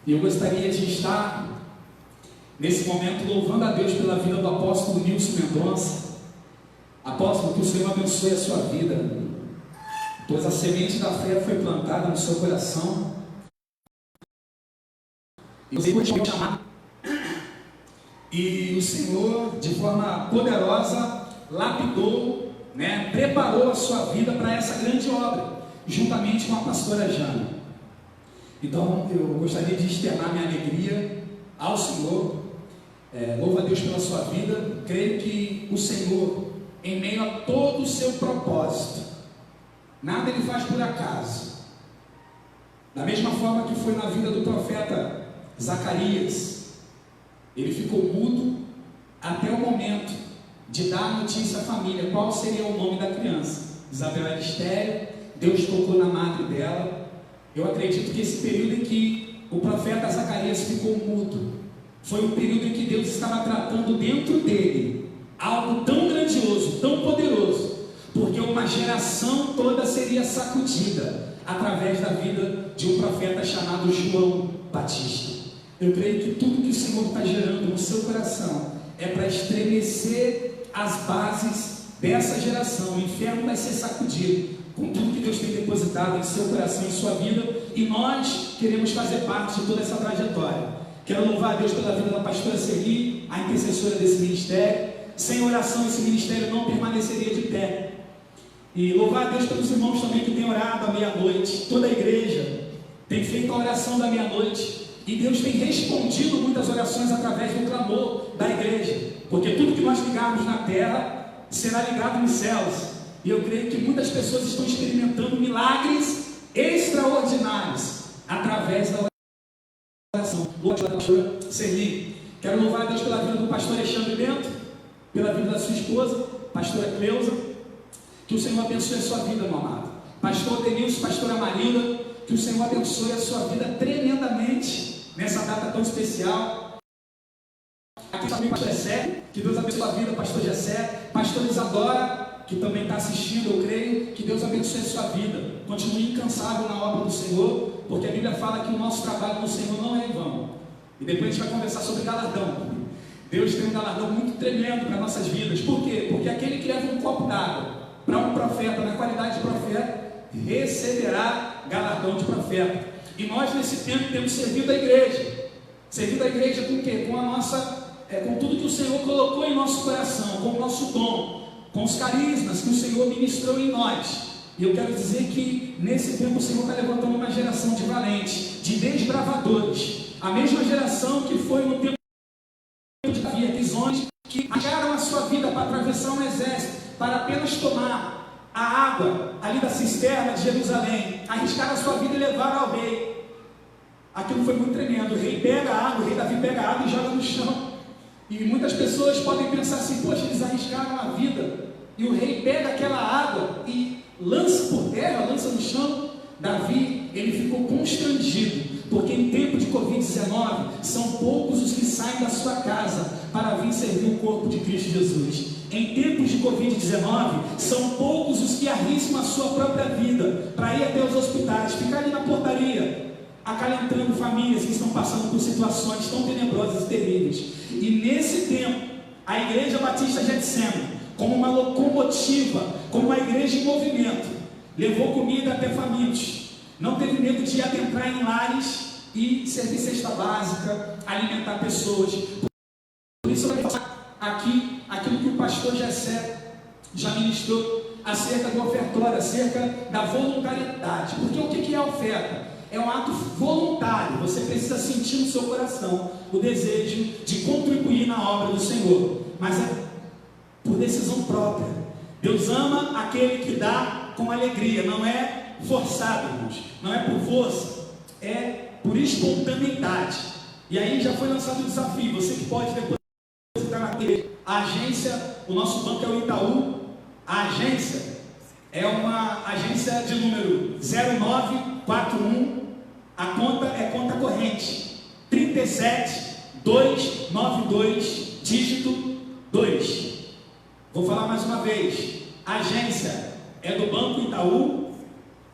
E eu gostaria de estar nesse momento louvando a Deus pela vida do apóstolo Nilson Mendonça. Apóstolo, que o Senhor abençoe a sua vida, pois a semente da fé foi plantada no seu coração e você continua chamar. E o Senhor, de forma poderosa, lapidou, preparou a sua vida para essa grande obra, juntamente com a pastora Jana. Então, eu gostaria de externar minha alegria ao Senhor. Louvo a Deus pela sua vida. Creio que o Senhor, em meio a todo o seu propósito, nada Ele faz por acaso. Da mesma forma que foi na vida do profeta Zacarias, ele ficou mudo até o momento de dar a notícia à família qual seria o nome da criança. Isabel era estéril, Deus tocou na madre dela. Eu acredito que esse período em que o profeta Zacarias ficou mudo foi um período em que Deus estava tratando dentro dele algo tão grandioso, tão poderoso, porque uma geração toda seria sacudida através da vida de um profeta chamado João Batista. Eu creio que tudo que o Senhor está gerando no seu coração é para estremecer as bases dessa geração. O inferno vai ser sacudido com tudo que Deus tem depositado em seu coração, em sua vida, e nós queremos fazer parte de toda essa trajetória. Quero louvar a Deus pela vida da pastora Celi, a intercessora desse ministério. Sem oração esse ministério não permaneceria de pé. E louvar a Deus pelos irmãos também que têm orado à meia-noite. Toda a igreja tem feito a oração da meia-noite, e Deus tem respondido muitas orações através do clamor da igreja, porque tudo que nós ligarmos na terra será ligado nos céus. E eu creio que muitas pessoas estão experimentando milagres extraordinários através da oração. Louva a pastora Celi. Quero louvar a Deus pela vida do pastor Alexandre Bento, pela vida da sua esposa, pastora Cleusa. Que o Senhor abençoe a sua vida, meu amado. Pastor Denilson, pastora Marilda, que o Senhor abençoe a sua vida tremendamente nessa data tão especial. Aqui também o pastor Jessé, que Deus abençoe a sua vida, pastor Jessé, pastor Isadora, que também está assistindo, eu creio, que Deus abençoe a sua vida. Continue incansável na obra do Senhor, porque a Bíblia fala que o nosso trabalho no Senhor não é em vão. E depois a gente vai conversar sobre galardão. Deus tem um galardão muito tremendo para nossas vidas. Por quê? Porque aquele que leva um copo d'água para um profeta, na qualidade de profeta, receberá galardão de profeta. E nós nesse tempo temos servido a igreja. Servido a igreja com o quê? Com a nossa, com tudo que o Senhor colocou em nosso coração, com o nosso dom, com os carismas que o Senhor ministrou em nós. E eu quero dizer que nesse tempo o Senhor está levantando uma geração de valentes, de desbravadores. A mesma geração que foi no tempo de Davi, aqueles homens que arriscaram a sua vida para atravessar um exército, para apenas tomar a água ali da cisterna de Jerusalém, arriscaram a sua vida e levaram ao rei. Aquilo foi muito tremendo. O rei pega a água, o rei Davi pega a água e joga no chão. E muitas pessoas podem pensar assim: poxa, eles arriscaram a vida, e o rei pega aquela água e lança por terra, lança no chão. Davi, ele ficou constrangido, porque em tempo de Covid-19, são poucos os que saem da sua casa para vir servir o corpo de Cristo Jesus. Em tempos de Covid-19, são poucos os que arriscam a sua própria vida para ir até os hospitais, ficar ali na portaria, acalentando famílias que estão passando por situações tão tenebrosas e terríveis. E nesse tempo, a Igreja Batista Getsemane, como uma locomotiva, como uma igreja em movimento, levou comida até famintos. Não teve medo de adentrar em lares e servir cesta básica, alimentar pessoas. Por isso eu vou falar aqui aquilo que o pastor Jessé já ministrou acerca do ofertório, acerca da voluntariedade. Porque o que é a oferta? É um ato voluntário. Você precisa sentir no seu coração o desejo de contribuir na obra do Senhor, mas é por decisão própria. Deus ama aquele que dá com alegria, não é forçado, irmãos, não é por força, é por espontaneidade. E aí já foi lançado o desafio, você que pode depositar na igreja. A agência, o nosso banco é o Itaú, a agência é uma agência de número 0941, a conta é conta corrente 37292, dígito 2. Vou falar mais uma vez. A agência é do Banco Itaú,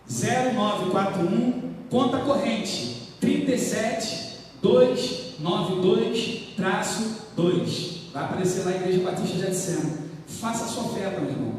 0941, conta corrente 37 292-2. Vai aparecer lá a Igreja Batista de Getsemane. Faça a sua oferta, meu irmão.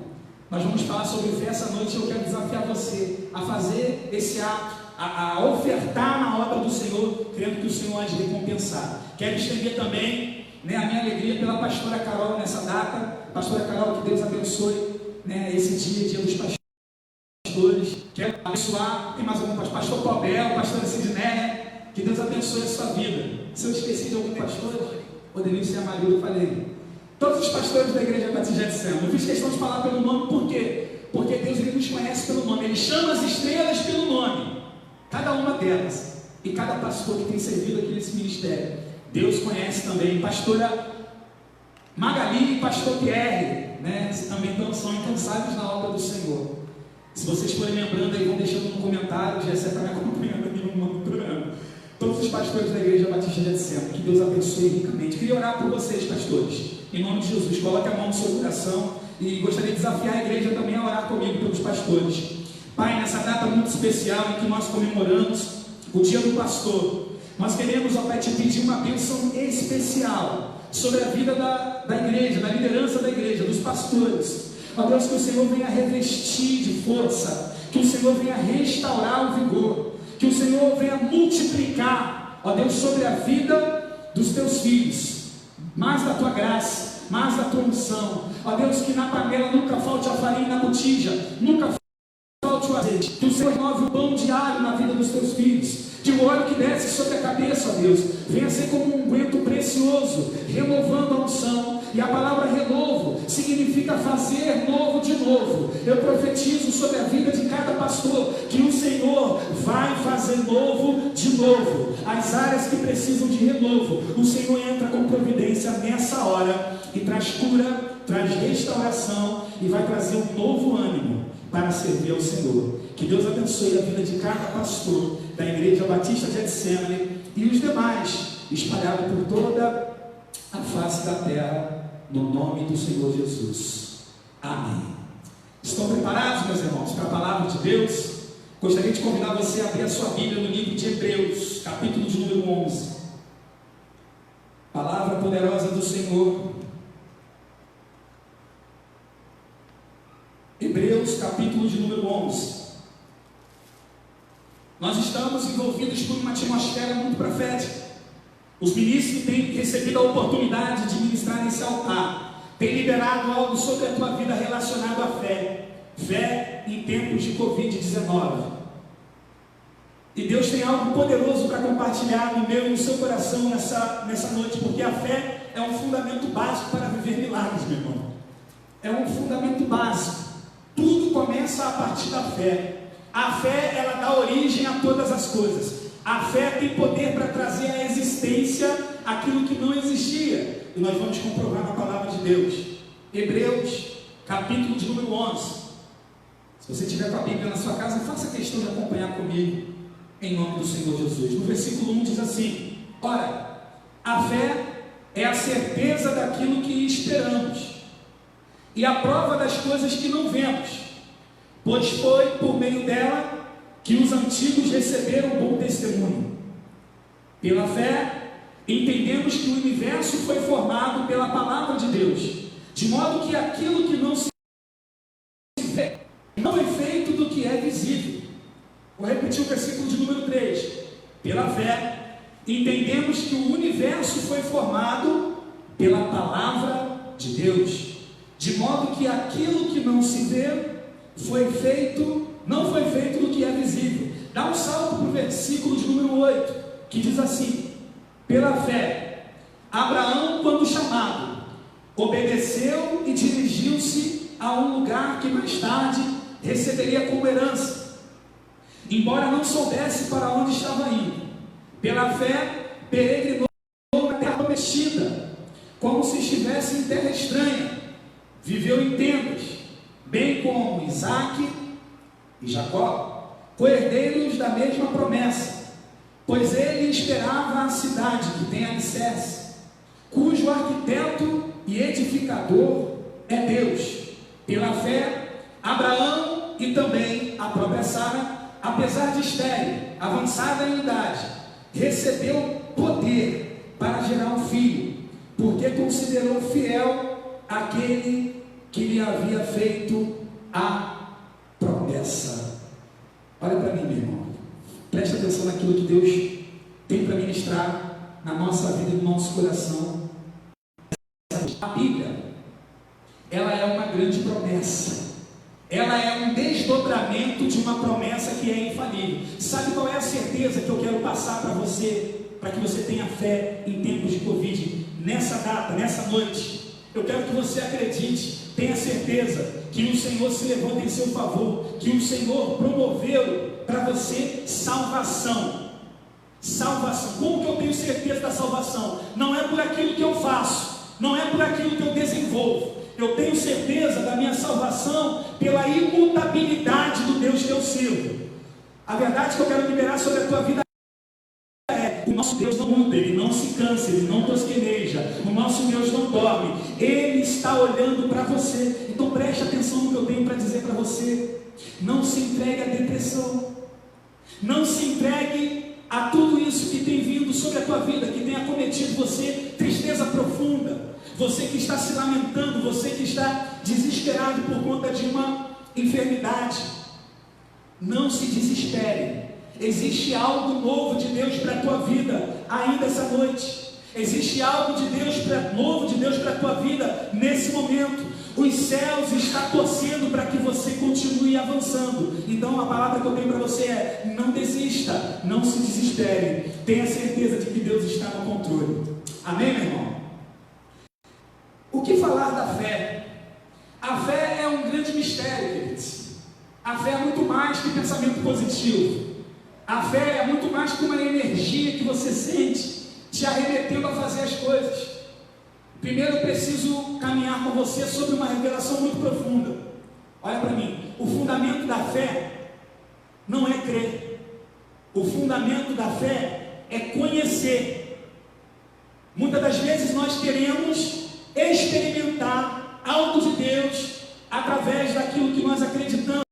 Nós vamos falar sobre fé essa noite. Eu quero desafiar você a fazer esse ato, a ofertar na obra do Senhor, crendo que o Senhor há de recompensar. Quero estender também, né, a minha alegria pela pastora Carol nessa data. Pastora Carol, que Deus abençoe, né, esse dia dos pastores. Quero abençoar, tem mais algum pastor Pobel, pastor Sidney, que Deus abençoe a sua vida. Se eu esqueci de algum pastor, o Denilson e a Maria, eu falei. Todos os pastores da Igreja Batista de Getsemane, eu fiz questão de falar pelo nome, por quê? Porque Deus, Ele nos conhece pelo nome, Ele chama as estrelas pelo nome, cada uma delas, e cada pastor que tem servido aqui nesse ministério, Deus conhece também. Pastora Magali e pastor Pierre, né, também são incansáveis na obra do Senhor. Se vocês forem lembrando aí, vão deixando no comentário, já está me acompanhando aqui no programa. Todos os pastores da Igreja Batista de Getsemane, que Deus abençoe ricamente. Queria orar por vocês, pastores, em nome de Jesus. Coloque a mão no seu coração e gostaria de desafiar a igreja também a orar comigo pelos pastores. Pai, nessa data muito especial em que nós comemoramos o Dia do Pastor, nós queremos, ó Pai, te pedir uma bênção especial sobre a vida da igreja, da liderança da igreja, dos pastores. Ó Deus, que o Senhor venha revestir de força, que o Senhor venha restaurar o vigor, que o Senhor venha multiplicar, ó Deus, sobre a vida dos teus filhos, mais da tua graça, mais da tua unção. Ó Deus, que na panela nunca falte a farinha, na botija nunca falte o azeite, que o Senhor renove o pão diário na vida dos teus filhos, que o óleo que desce sobre a cabeça, ó Deus, venha ser como um unguento precioso, renovando a unção. E a palavra renovo significa fazer novo de novo. Eu profetizo sobre a vida de cada pastor que o Senhor vai fazer novo de novo. As áreas que precisam de renovo, o Senhor entra com providência nessa hora e traz cura, traz restauração e vai trazer um novo ânimo para servir ao Senhor. Que Deus abençoe a vida de cada pastor da Igreja Batista de Getsemane e os demais espalhados por toda a face da terra, no nome do Senhor Jesus. Amém. Estão preparados, meus irmãos, para a palavra de Deus? Gostaria de convidar você a abrir a sua Bíblia no livro de Hebreus, capítulo de número 11. Palavra poderosa do Senhor. Hebreus, capítulo de número 11. Nós estamos envolvidos por uma atmosfera muito profética. Os ministros têm recebido a oportunidade de ministrar nesse altar, têm liberado algo sobre a tua vida relacionado à fé, fé em tempos de Covid-19. E Deus tem algo poderoso para compartilhar no meu e no seu coração nessa noite, porque a fé é um fundamento básico para viver milagres, meu irmão. É um fundamento básico. Tudo começa a partir da fé. A fé, ela dá origem a todas as coisas. A fé tem poder para trazer à existência aquilo que não existia. E nós vamos comprovar na palavra de Deus. Hebreus, capítulo de número 11. Se você tiver com a Bíblia na sua casa, faça questão de acompanhar comigo, em nome do Senhor Jesus. No versículo 1 diz assim: ora, a fé é a certeza daquilo que esperamos, e a prova das coisas que não vemos, pois foi por meio dela que os antigos receberam bom testemunho. Pela fé, entendemos que o universo foi formado pela palavra de Deus, de modo que aquilo que não se vê não é feito do que é visível. Vou repetir o versículo de número 3. Pela fé, entendemos que o universo foi formado pela palavra de Deus, de modo que aquilo que não se vê não foi feito do que é visível. Dá um salto para o versículo de número 8, que diz assim: pela fé, Abraão, quando chamado, obedeceu e dirigiu-se a um lugar que mais tarde receberia como herança, embora não soubesse para onde estava indo. Pela fé, peregrinou na terra prometida, como se estivesse em terra estranha. Viveu em tendas, bem como Isaque e Jacó, co-herdeiros da mesma promessa, pois ele esperava a cidade que tem alicerce, cujo arquiteto e edificador é Deus. Pela fé, Abraão e também a própria Sara, apesar de estéril, avançada em idade, recebeu poder para gerar um filho, porque considerou fiel aquele que lhe havia feito a promessa. Olha para mim, meu irmão, preste atenção naquilo que Deus tem para ministrar na nossa vida e no nosso coração. A Bíblia, ela é uma grande promessa. Ela é um desdobramento de uma promessa que é infalível. Sabe qual é a certeza que eu quero passar para você, para que você tenha fé em tempos de Covid? Nessa data, nessa noite, eu quero que você acredite, tenha certeza que o Senhor se levanta em seu favor, que o Senhor promoveu para você salvação. Salvação. Como que eu tenho certeza da salvação? Não é por aquilo que eu faço, não é por aquilo que eu desenvolvo. Eu tenho certeza da minha salvação pela imutabilidade do Deus que eu sirvo. A verdade que eu quero liberar sobre a tua vida é: o nosso Deus não muda, Ele não se cansa, Ele não tosqueneja, o nosso Deus não dorme, Ele está olhando para você. Então preste atenção no que eu tenho para dizer para você. Não se entregue à depressão, não se entregue a tudo isso que tem vindo sobre a tua vida, que tem acometido você, tristeza profunda, você que está se lamentando, você que está desesperado por conta de uma enfermidade. Não se desespere. Existe algo novo de Deus para a tua vida ainda essa noite. Existe algo de Deus novo de Deus para a tua vida nesse momento. Os céus estão torcendo para que você continue avançando. Então a palavra que eu tenho para você é: não desista, não se desespere. Tenha certeza de que Deus está no controle. Amém, meu irmão? O que falar da fé? A fé é um grande mistério, queridos. A fé é muito mais que pensamento positivo. A fé é muito mais que uma energia que você sente te arremetendo a fazer as coisas. Primeiro eu preciso caminhar com você sobre uma revelação muito profunda. Olha para mim, o fundamento da fé não é crer. O fundamento da fé é conhecer. Muitas das vezes nós queremos experimentar algo de Deus através daquilo que nós acreditamos.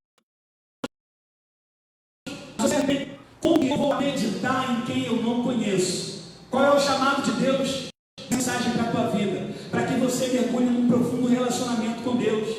Como eu vou acreditar em quem eu não conheço? Qual é o chamado de Deus? Mensagem para a tua vida, para que você mergulhe num profundo relacionamento com Deus.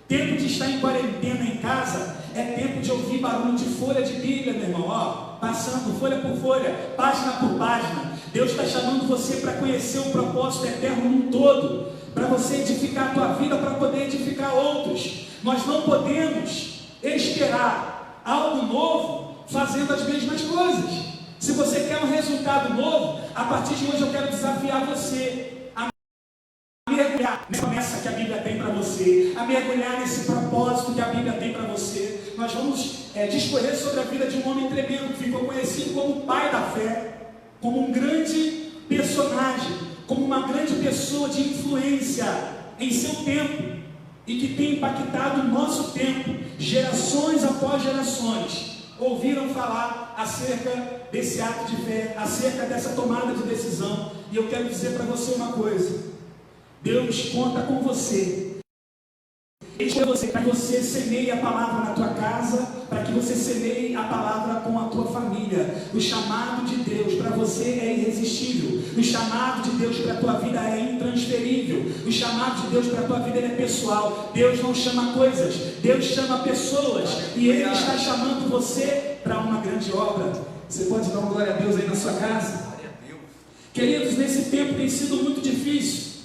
Tempo de estar em quarentena em casa é tempo de ouvir barulho de folha de Bíblia, meu irmão, ó, passando folha por folha, página por página. Deus está chamando você para conhecer o propósito eterno num todo, para você edificar a tua vida, para poder edificar outros. Nós não podemos esperar algo novo fazendo as mesmas coisas. Se você quer um resultado novo, a partir de hoje eu quero desafiar você a mergulhar nessa promessa que a Bíblia tem para você, a mergulhar nesse propósito que a Bíblia tem para você. Nós vamos discorrer sobre a vida de um homem tremendo que ficou conhecido como o pai da fé, como um grande personagem, como uma grande pessoa de influência em seu tempo e que tem impactado o nosso tempo. Gerações após gerações ouviram falar acerca desse ato de fé, acerca dessa tomada de decisão. E eu quero dizer para você uma coisa: Deus conta com você. Para que você semeie a palavra na tua casa, para que você semeie a palavra com a tua família. O chamado de Deus para você é irresistível. O chamado de Deus para a tua vida é intransferível. O chamado de Deus para a tua vida é pessoal. Deus não chama coisas, Deus chama pessoas. E Ele está chamando você para uma grande obra. Você pode dar uma glória a Deus aí na sua casa? Queridos, nesse tempo tem sido muito difícil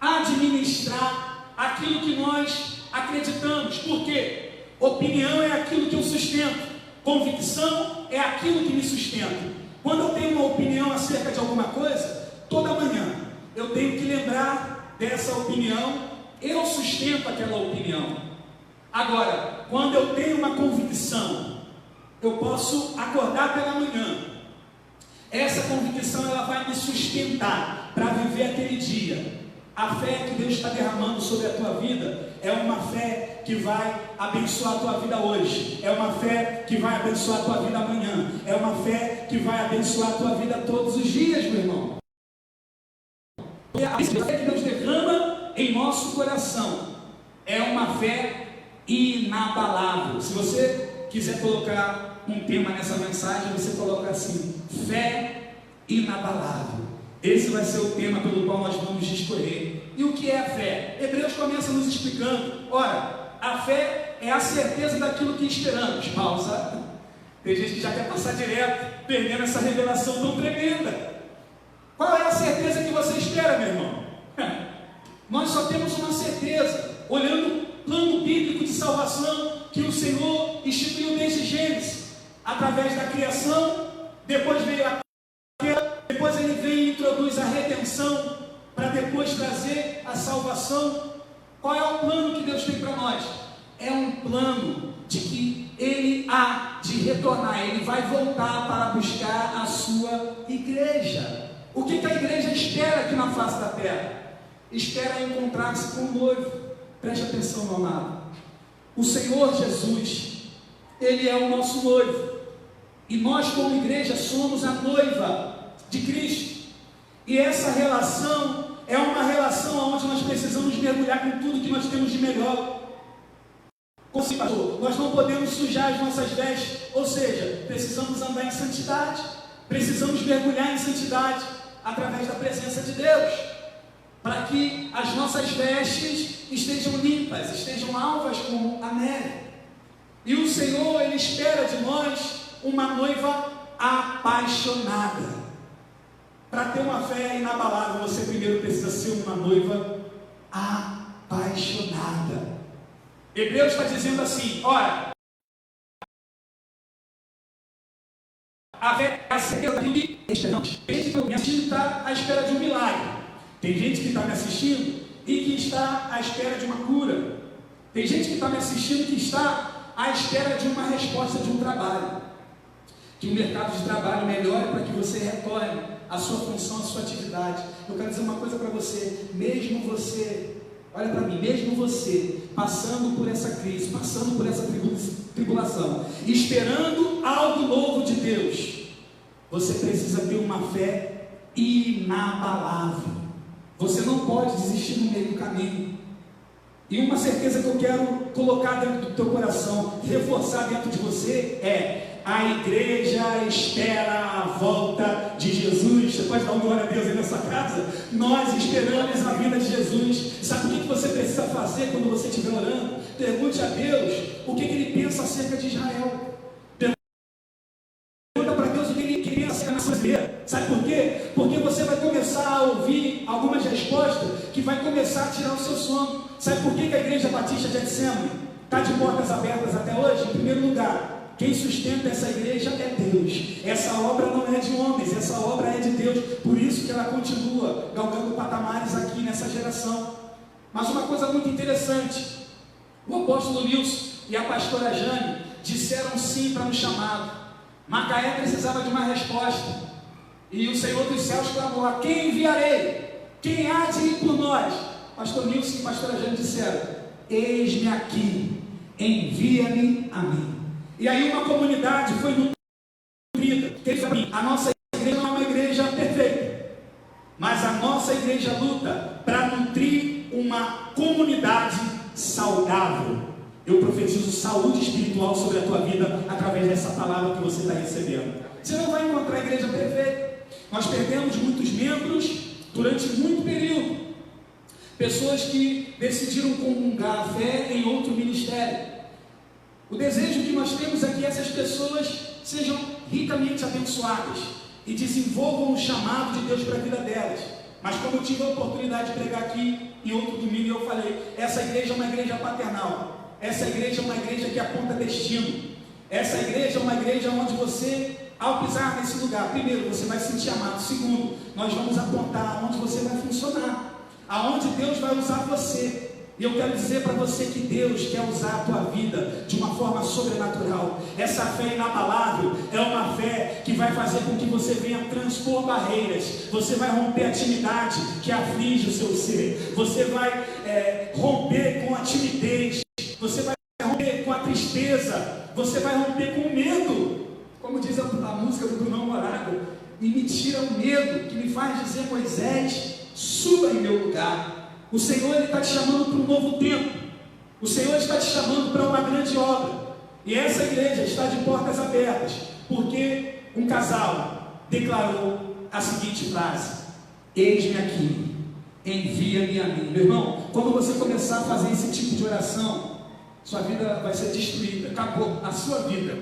administrar aquilo que nós acreditamos. Por quê? Opinião é aquilo que eu sustento, convicção é aquilo que me sustenta. Quando eu tenho uma opinião acerca de alguma coisa, toda manhã eu tenho que lembrar dessa opinião, eu sustento aquela opinião. Agora, quando eu tenho uma convicção, eu posso acordar pela manhã, essa convicção ela vai me sustentar para viver aquele dia. A fé que Deus está derramando sobre a tua vida é uma fé que vai abençoar a tua vida hoje, é uma fé que vai abençoar a tua vida amanhã, é uma fé que vai abençoar a tua vida todos os dias, meu irmão. E a fé que Deus derrama em nosso coração é uma fé inabalável. Se você quiser colocar um tema nessa mensagem, você coloca assim: fé inabalável. Esse vai ser o tema pelo qual nós vamos discorrer. E o que é a fé? Hebreus começa nos explicando. Ora, a fé é a certeza daquilo que esperamos. Pausa. Tem gente que já quer passar direto, perdendo essa revelação tão tremenda. Qual é a certeza que você espera, meu irmão? Nós só temos uma certeza, olhando o plano bíblico de salvação que o Senhor instituiu desde Gênesis, através da criação, depois veio a queda, depois ele vem e introduz a redenção, para depois trazer a salvação. Qual é o plano que Deus tem para nós? É um plano de que Ele há de retornar, Ele vai voltar para buscar a sua igreja. O que a igreja espera aqui na face da terra? Espera encontrar-se com o noivo. Preste atenção, meu amado. O Senhor Jesus, Ele é o nosso noivo. E nós, como igreja, somos a noiva de Cristo. E essa relação é uma relação onde nós precisamos mergulhar com tudo que nós temos de melhor. Nós não podemos sujar as nossas vestes, ou seja, precisamos andar em santidade, precisamos mergulhar em santidade através da presença de Deus, para que as nossas vestes estejam limpas, estejam alvas como a neve. E o Senhor, Ele espera de nós uma noiva apaixonada. Para ter uma fé inabalável, você primeiro precisa ser uma noiva apaixonada. Hebreus está dizendo assim: ora, a fé é a certeza daquilo que esperamos. Tem gente que está me assistindo e está à espera de um milagre. Tem gente que está me assistindo e que está à espera de uma cura. Tem gente que está me assistindo e que está à espera de uma resposta de um trabalho. Que o mercado de trabalho melhore para que você retorne à sua função, à sua atividade. Eu quero dizer uma coisa para você: mesmo você, olha para mim, mesmo você passando por essa crise, passando por essa tribulação, esperando algo novo de Deus, você precisa ter uma fé inabalável. Você não pode desistir no meio do caminho. E uma certeza que eu quero colocar dentro do teu coração, reforçar dentro de você é: a igreja espera a volta de Jesus. Você pode dar uma glória a Deus aí na sua casa? Nós esperamos a vinda de Jesus. Sabe o que você precisa fazer quando você estiver orando? Pergunte a Deus o que Ele pensa acerca de Israel. Pergunta para Deus o que Ele pensa acerca da nação brasileira. Sabe por quê? Porque você vai começar a ouvir algumas respostas que vai começar a tirar o seu sono. Sabe por que a Igreja Batista de Getsemane está de portas abertas até hoje? Em primeiro lugar, quem sustenta essa igreja é Deus. Essa obra não é de homens, essa obra é de Deus. Por isso que ela continua galgando patamares aqui nessa geração. Mas uma coisa muito interessante: o apóstolo Nilson e a pastora Jane disseram sim para um chamado. Macaé precisava de uma resposta. E o Senhor dos céus clamou: a quem enviarei? Quem há de ir por nós? Pastor Nilson e a pastora Jane disseram: eis-me aqui, envia-me a mim. E aí uma comunidade foi nutrida. A nossa igreja não é uma igreja perfeita, mas a nossa igreja luta para nutrir uma comunidade saudável. Eu profetizo saúde espiritual sobre a tua vida através dessa palavra que você está recebendo. Você não vai encontrar a igreja perfeita. Nós perdemos muitos membros durante muito período. Pessoas que decidiram comungar a fé em outro ministério. O desejo que nós temos é que essas pessoas sejam ricamente abençoadas e desenvolvam o chamado de Deus para a vida delas. Mas como eu tive a oportunidade de pregar aqui em outro domingo, eu falei: essa igreja é uma igreja paternal. Essa igreja é uma igreja que aponta destino. Essa igreja é uma igreja onde você, ao pisar nesse lugar, primeiro, você vai se sentir amado. Segundo, nós vamos apontar aonde você vai funcionar, aonde Deus vai usar você. E eu quero dizer para você que Deus quer usar a tua vida de uma forma sobrenatural. Essa fé inabalável é uma fé que vai fazer com que você venha transpor barreiras. Você vai romper a timidez que aflige o seu ser. Você vai romper com a timidez. Você vai romper com a tristeza. Você vai romper com o medo. Como diz a música do Brunão Morago: e me tira o medo que me faz dizer: Moisés, suba em meu lugar. O Senhor está te chamando para um novo tempo. O Senhor está te chamando para uma grande obra. E essa igreja está de portas abertas, porque um casal declarou a seguinte frase: eis-me aqui, envia-me a mim. Meu irmão, quando você começar a fazer esse tipo de oração, sua vida vai ser destruída, acabou a sua vida.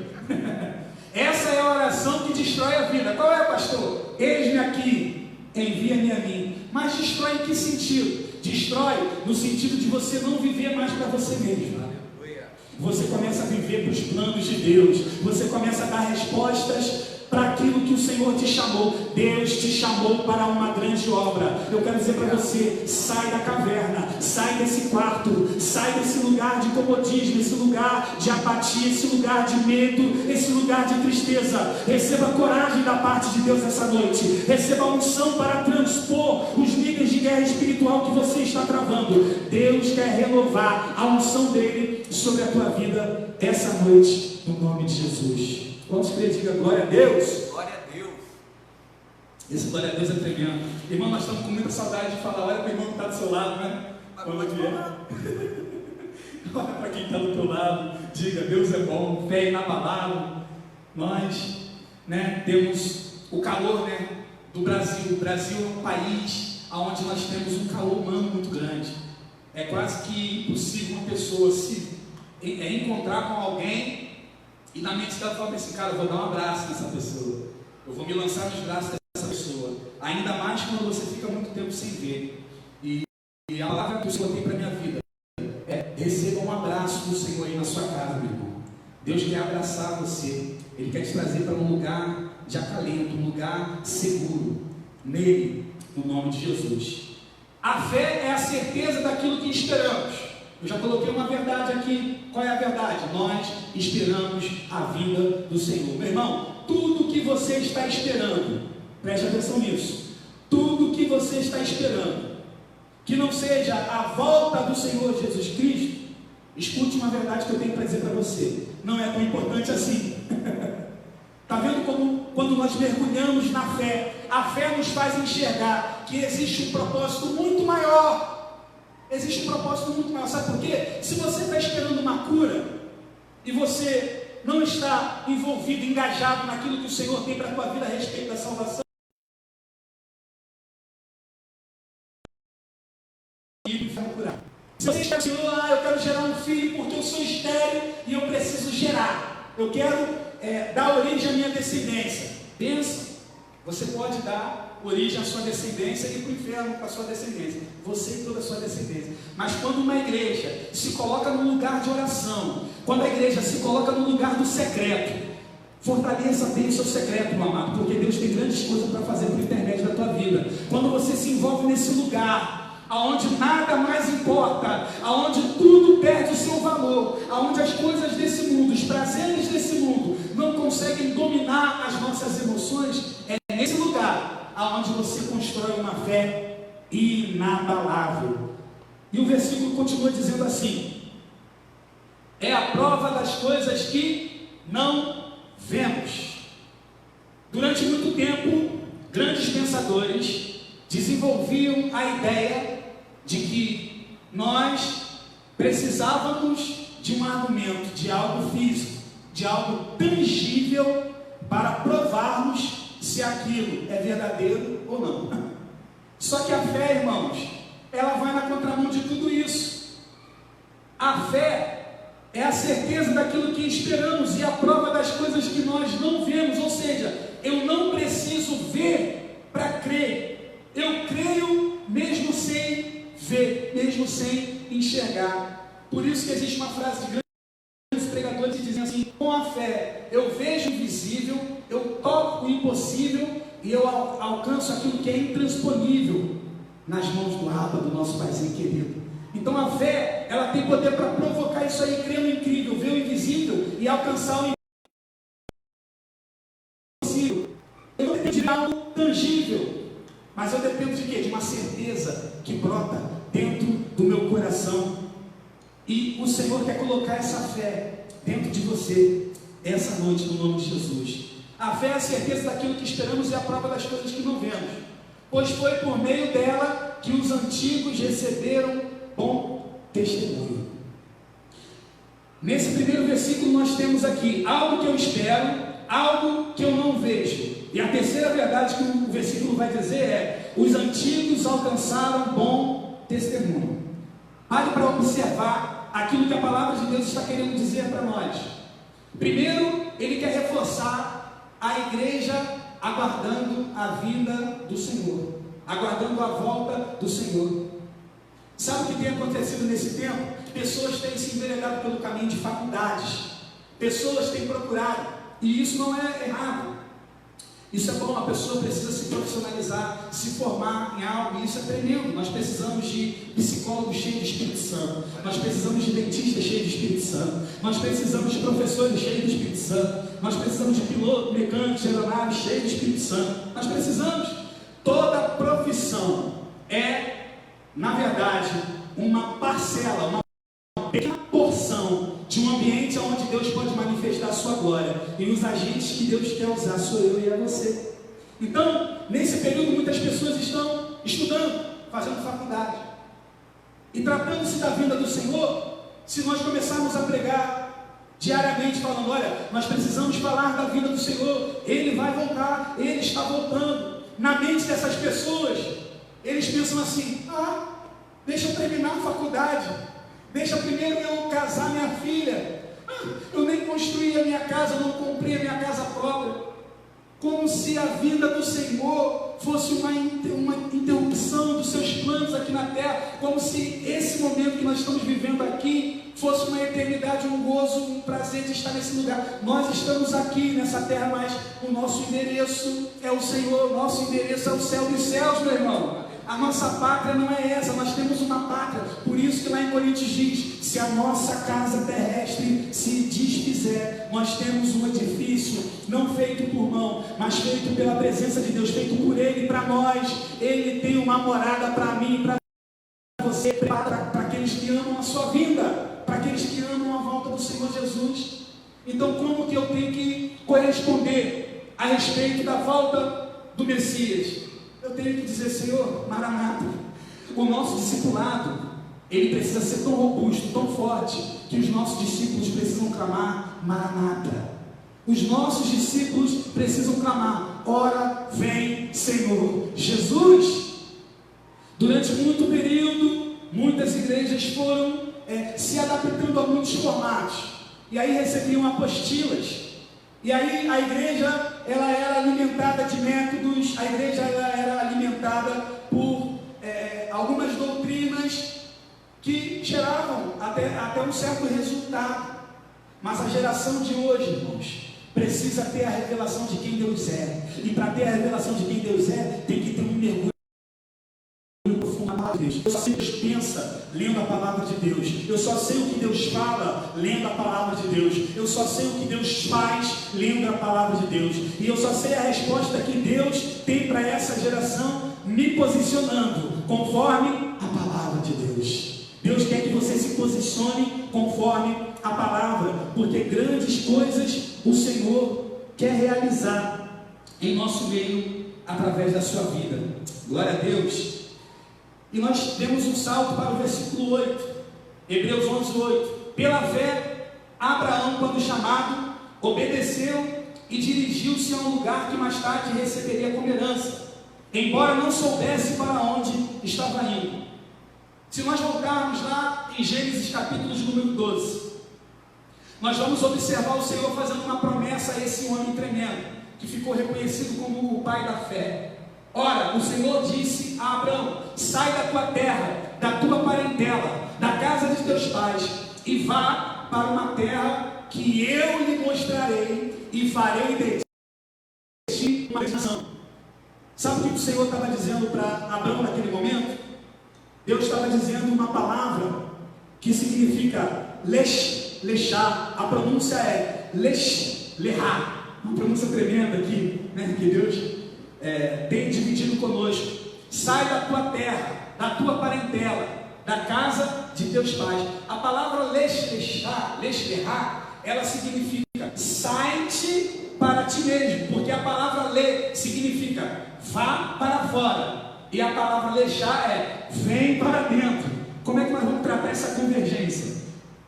Essa é a oração que destrói a vida. Qual é, pastor? Eis-me aqui, envia-me a mim. Mas destrói em que sentido? Destrói no sentido de você não viver mais para você mesmo. Você começa a viver para os planos de Deus. Você começa a dar respostas para aquilo que o Senhor te chamou. Deus te chamou para uma grande obra. Eu quero dizer para você: sai da caverna, sai desse quarto, sai desse lugar de comodismo, esse lugar de apatia, esse lugar de medo, esse lugar de tristeza. Receba coragem da parte de Deus essa noite. Receba a unção para transpor os níveis de guerra espiritual que você está travando. Deus quer renovar a unção dele sobre a tua vida essa noite, no nome de Jesus. Quantos creem? Diga glória a Deus. Glória a Deus. Esse glória a Deus é tremendo. Irmão, nós estamos com muita saudade de falar. Olha para o irmão que está do seu lado, né? Olha para quem está do teu lado. Diga: Deus é bom, fé inabalável. Nós, temos o calor, do Brasil. O Brasil é um país onde nós temos um calor humano muito grande. É quase que impossível uma pessoa se encontrar com alguém e na mente dela fala assim: cara, eu vou dar um abraço nessa pessoa, eu vou me lançar nos braços dessa pessoa, ainda mais quando você fica muito tempo sem ver. E a palavra que o Senhor tem para a minha vida é: receba um abraço do Senhor aí na sua casa, meu irmão. Deus quer abraçar você, Ele quer te trazer para um lugar de acalento, um lugar seguro nele, no nome de Jesus. A fé é a certeza daquilo que esperamos. Eu já coloquei uma verdade aqui. Qual é a verdade? Nós esperamos a vinda do Senhor. Meu irmão, tudo que você está esperando, preste atenção nisso, tudo que você está esperando, que não seja a volta do Senhor Jesus Cristo, escute uma verdade que eu tenho para dizer para você: não é tão importante assim. Está vendo como quando nós mergulhamos na fé, a fé nos faz enxergar que existe um propósito muito maior. Existe um propósito muito maior. Sabe por quê? Se você está esperando uma cura e você não está envolvido, engajado naquilo que o Senhor tem para a tua vida a respeito da salvação, se você está dizendo: eu quero gerar um filho porque eu sou estéril e eu preciso gerar, eu quero dar origem à minha descendência. Pensa, você pode dar origem à sua descendência e ir para o inferno com a sua descendência, você e toda a sua descendência. Mas quando uma igreja se coloca num lugar de oração, quando a igreja se coloca no lugar do secreto, fortaleça bem o seu secreto, meu amado, porque Deus tem grandes coisas para fazer por intermédio da tua vida. Quando você se envolve nesse lugar aonde nada mais importa, aonde tudo perde o seu valor, aonde as coisas desse mundo, os prazeres desse mundo não conseguem dominar as nossas emoções, é nesse lugar aonde você constrói uma fé inabalável. E o versículo continua dizendo assim: é a prova das coisas que não vemos. Durante muito tempo, grandes pensadores desenvolviam a ideia de que nós precisávamos de um argumento, de algo físico, de algo tangível para provarmos se aquilo é verdadeiro ou não. Só que a fé, irmãos, ela vai na contramão de tudo isso. A fé é a certeza daquilo que esperamos e a prova das coisas que nós não vemos. Ou seja, eu não preciso ver para crer. Eu creio mesmo sem ver, mesmo sem enxergar. Por isso que existe uma frase de grandes pregadores que dizem assim: com a fé eu vejo o invisível, eu toco o impossível e eu alcanço aquilo que é intransponível nas mãos do Abba, do nosso Paizinho querido. Então a fé, ela tem poder para provocar isso aí, crer no incrível, ver o invisível e alcançar o impossível. Eu não dependo de algo tangível, mas eu dependo de quê? De uma certeza que brota dentro do meu coração. E o Senhor quer colocar essa fé dentro de você essa noite, no nome de Jesus. A fé é a certeza daquilo que esperamos e a prova das coisas que não vemos, pois foi por meio dela que os antigos receberam bom testemunho. Nesse primeiro versículo nós temos aqui algo que eu espero, algo que eu não vejo. E a terceira verdade que o versículo vai dizer é: os antigos alcançaram bom testemunho. Pare para observar aquilo que a palavra de Deus está querendo dizer para nós. Primeiro, ele quer reforçar a igreja aguardando a vinda do Senhor, aguardando a volta do Senhor. Sabe o que tem acontecido nesse tempo? Pessoas têm se enveredado pelo caminho de faculdades, pessoas têm procurado, e isso não é errado, isso é bom. A pessoa precisa se profissionalizar, se formar em algo, e isso é tremendo. Nós precisamos de psicólogos cheios de Espírito Santo, nós precisamos de dentistas cheios de Espírito Santo, nós precisamos de professores cheios do Espírito Santo, nós precisamos de piloto, mecânicos, aeronaves cheios do Espírito Santo, nós precisamos. Toda profissão é, na verdade, uma parcela, uma pequena porção de um ambiente onde Deus pode manifestar a sua glória, e os agentes que Deus quer usar sou eu e é você. Então, nesse período, muitas pessoas estão estudando, fazendo faculdade, e tratando-se da vinda do Senhor. Se nós começarmos a pregar diariamente falando: olha, nós precisamos falar da vinda do Senhor, Ele vai voltar, Ele está voltando, na mente dessas pessoas, eles pensam assim: deixa eu terminar a faculdade, deixa primeiro eu casar minha filha, eu nem construí a minha casa, não comprei a minha casa própria. Como se a vinda do Senhor fosse uma interrupção dos seus planos aqui na terra, como se esse momento que nós estamos vivendo aqui fosse uma eternidade, um gozo, um prazer de estar nesse lugar. Nós estamos aqui nessa terra, mas o nosso endereço é o Senhor, o nosso endereço é o céu dos céus, meu irmão. A nossa pátria não é essa, nós temos uma pátria. Por isso que lá em Coríntios diz: se a nossa casa terrestre se desfizer, nós temos um edifício não feito por mão, mas feito pela presença de Deus, feito por Ele, para nós. Ele tem uma morada para mim, para você, para aqueles que amam a sua vinda, para aqueles que amam a volta do Senhor Jesus. Então, como que eu tenho que corresponder a respeito da volta do Messias? Eu tenho que dizer: Senhor, Maranata. O nosso discipulado, ele precisa ser tão robusto, tão forte, que os nossos discípulos precisam clamar: Maranata. Os nossos discípulos precisam clamar: ora vem, Senhor Jesus. Durante muito período, muitas igrejas foram se adaptando a muitos formatos, e aí recebiam apostilas. E aí a igreja, ela era alimentada de métodos, a igreja ela era alimentada por algumas doutrinas que geravam até um certo resultado. Mas a geração de hoje, irmãos, precisa ter a revelação de quem Deus é. E para ter a revelação de quem Deus é, tem que ter um mergulho profundo na palavra de Deus. Eu só sei o que Deus pensa lendo a palavra de Deus. Eu só sei o que Deus fala lendo a palavra de Deus. Eu só sei o que Deus faz lendo a palavra de Deus. E eu só sei a resposta que Deus tem para essa geração, me posicionando conforme a palavra de Deus. Deus quer que você se posicione conforme a palavra, porque grandes coisas o Senhor quer realizar em nosso meio através da sua vida. Glória a Deus. E nós demos um salto para o versículo 8, Hebreus 11:8. Pela fé, Abraão, quando chamado, obedeceu e dirigiu-se a um lugar que mais tarde receberia como herança, embora não soubesse para onde estava indo. Se nós voltarmos lá em Gênesis capítulo de número 12, nós vamos observar o Senhor fazendo uma promessa a esse homem tremendo, que ficou reconhecido como o pai da fé. Ora, o Senhor disse a Abraão: sai da tua terra, da tua parentela, da casa de teus pais, e vá para uma terra que eu lhe mostrarei, e farei de ti uma nação. Sabe o que o Senhor estava dizendo para Abraão naquele momento? Deus estava dizendo uma palavra que significa lechar. A pronúncia é lehá. Uma pronúncia tremenda aqui, né, que Deus tem dividido conosco. Sai da tua terra, da tua parentela, da casa de teus pais. A palavra lehá, ela significa sai-te para ti mesmo, porque a palavra significa vá para fora. E a palavra lechar vem para dentro. Como é que nós vamos tratar essa convergência?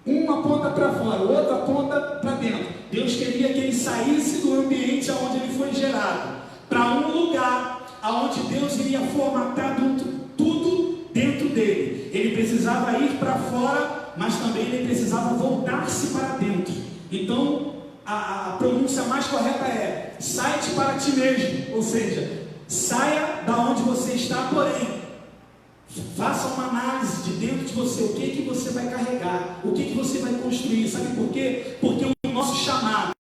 Um aponta para fora, o outro aponta para dentro. Deus queria que ele saísse do ambiente onde ele foi gerado, para um lugar onde Deus iria formatar tudo dentro dele. Ele precisava ir para fora, mas também ele precisava voltar-se para dentro. Então, a pronúncia mais correta é: sai-te para ti mesmo, ou seja, saia da onde você está, porém faça uma análise de dentro de você, o que você vai carregar, o que você vai construir. Sabe por quê? Porque o nosso chamado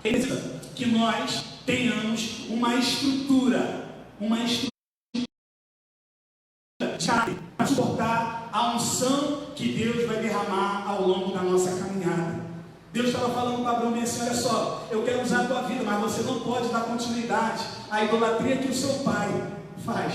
é que nós tenhamos uma estrutura para suportar a unção que Deus vai derramar ao longo da nossa caminhada. Deus estava falando para Abraão assim: olha só, eu quero usar a tua vida, mas você não pode dar continuidade à idolatria que o seu pai faz.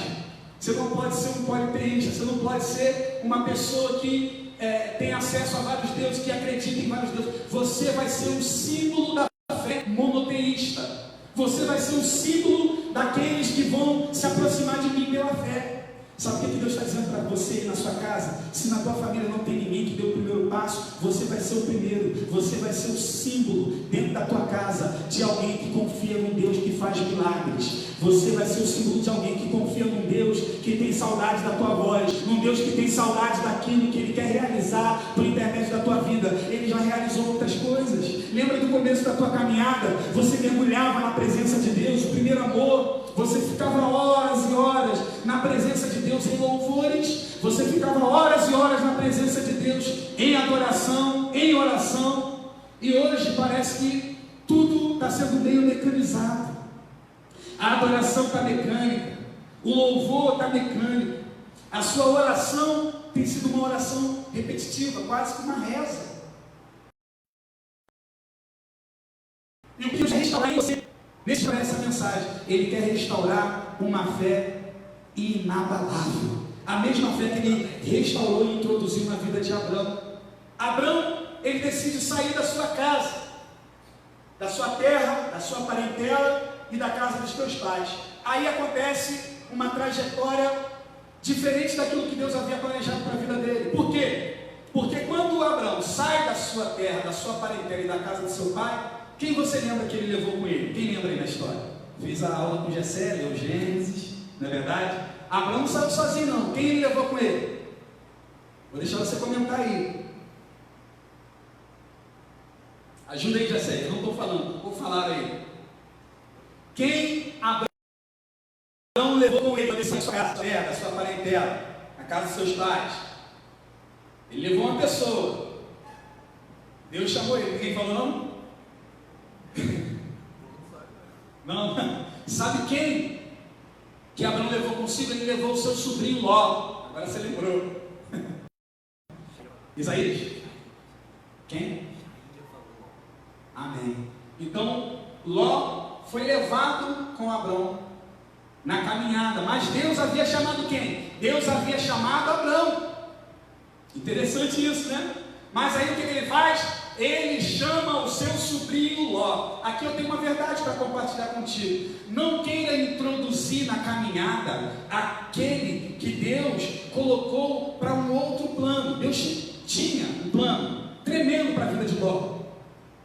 Você não pode ser um politeísta, você não pode ser uma pessoa que tem acesso a vários deuses, que acredita em vários deuses. Você vai ser um símbolo da fé monoteísta. Você vai ser um símbolo daqueles que vão se aproximar de mim pela fé. Sabe o que Deus está dizendo para você aí na sua casa? Se na tua família não tem ninguém que deu o primeiro passo, você vai ser o primeiro. Você vai ser o símbolo dentro da tua casa de alguém que confia num Deus que faz milagres. Você vai ser o símbolo de alguém que confia num Deus que tem saudade da tua voz, num Deus que tem saudade daquilo que Ele quer realizar por intermédio da tua vida. Ele já realizou muitas coisas. Lembra do começo da tua caminhada? Você mergulhava na presença de Deus, o primeiro amor. Você ficava horas e horas na presença de Deus em louvores. Você ficava horas e horas na presença de Deus em adoração, em oração. E hoje parece que tudo está sendo meio mecanizado. A adoração está mecânica, o louvor está mecânico, a sua oração tem sido uma oração repetitiva, quase que uma reza. E o que Deus quer restaurar em você, essa mensagem, Ele quer restaurar uma fé inabalável, a mesma fé que Ele restaurou e introduziu na vida de Abraão. Abraão, ele decide sair da sua casa, da sua terra, da sua parentela e da casa dos teus pais. Aí acontece uma trajetória diferente daquilo que Deus havia planejado para a vida dele. Por quê? Porque quando Abraão sai da sua terra, da sua parentela e da casa do seu pai, quem você lembra que ele levou com ele? Quem lembra aí na história? Fiz a aula com Gessé, leu Gênesis, não é verdade? Abraão não saiu sozinho não. Quem ele levou com ele? Vou deixar você comentar aí. Ajuda aí, Gessé, eu não estou falando, vou falar aí. Quem Abraão levou com ele para descer da sua casa, da sua parentela, na casa dos seus pais? Ele levou uma pessoa. Deus chamou ele. Ninguém falou não? Não. Sabe quem que Abraão levou consigo? Ele levou o seu sobrinho Ló. Agora você lembrou. Isaías? Quem? Amém. Então, Ló foi levado com Abraão na caminhada, mas Deus havia chamado quem? Deus havia chamado Abraão. Interessante isso, né? Mas aí o que ele faz? Ele chama o seu sobrinho Ló. Aqui eu tenho uma verdade para compartilhar contigo. Não queira introduzir na caminhada aquele que Deus colocou para um outro plano. Deus tinha um plano tremendo para a vida de Ló,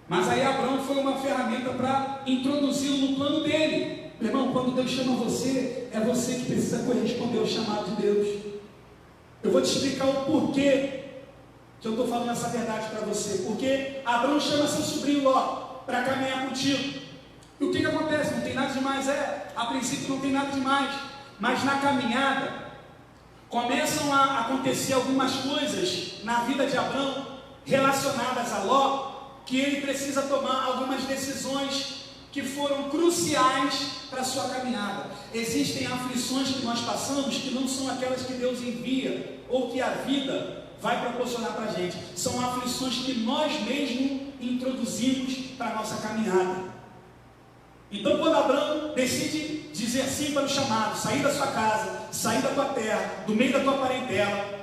mas aí Abraão foi uma ferramenta para introduzi-lo no plano dele. Meu irmão, quando Deus chama você, é você que precisa corresponder ao chamado de Deus. Eu vou te explicar o porquê que eu estou falando essa verdade para você. Porque Abraão chama seu sobrinho Ló para caminhar contigo. E o que acontece? Não tem nada demais, a princípio não tem nada demais, mas na caminhada começam a acontecer algumas coisas na vida de Abraão relacionadas a Ló, que ele precisa tomar algumas decisões que foram cruciais para a sua caminhada. Existem aflições que nós passamos que não são aquelas que Deus envia ou que a vida vai proporcionar para a gente. São aflições que nós mesmos introduzimos para a nossa caminhada. Então, quando Abraão decide dizer sim para o chamado, sair da sua casa, sair da tua terra, do meio da tua parentela,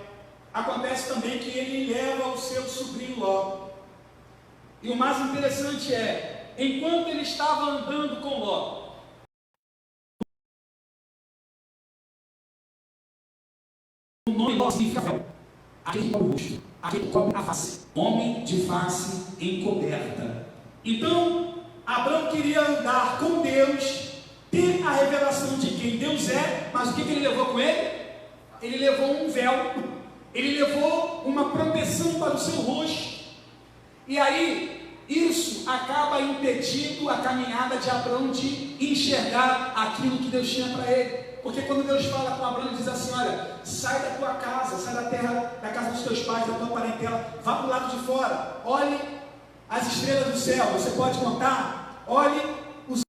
acontece também que ele leva o seu sobrinho Ló. E o mais interessante é, enquanto ele estava andando com Ló, o nome Ló significa aquele robusto, aquele que cobre a face, homem de face encoberta. Então, Abraão queria andar com Deus, ter a revelação de quem Deus é, mas o que ele levou com ele? Ele levou um véu, ele levou uma proteção para o seu rosto, e aí isso acaba impedindo a caminhada de Abraão de enxergar aquilo que Deus tinha para ele. Porque quando Deus fala com Abraão, ele diz assim: olha, sai da tua casa, sai da terra, da casa dos teus pais, da tua parentela, vá para o lado de fora, olhe as estrelas do céu, você pode contar, olhe os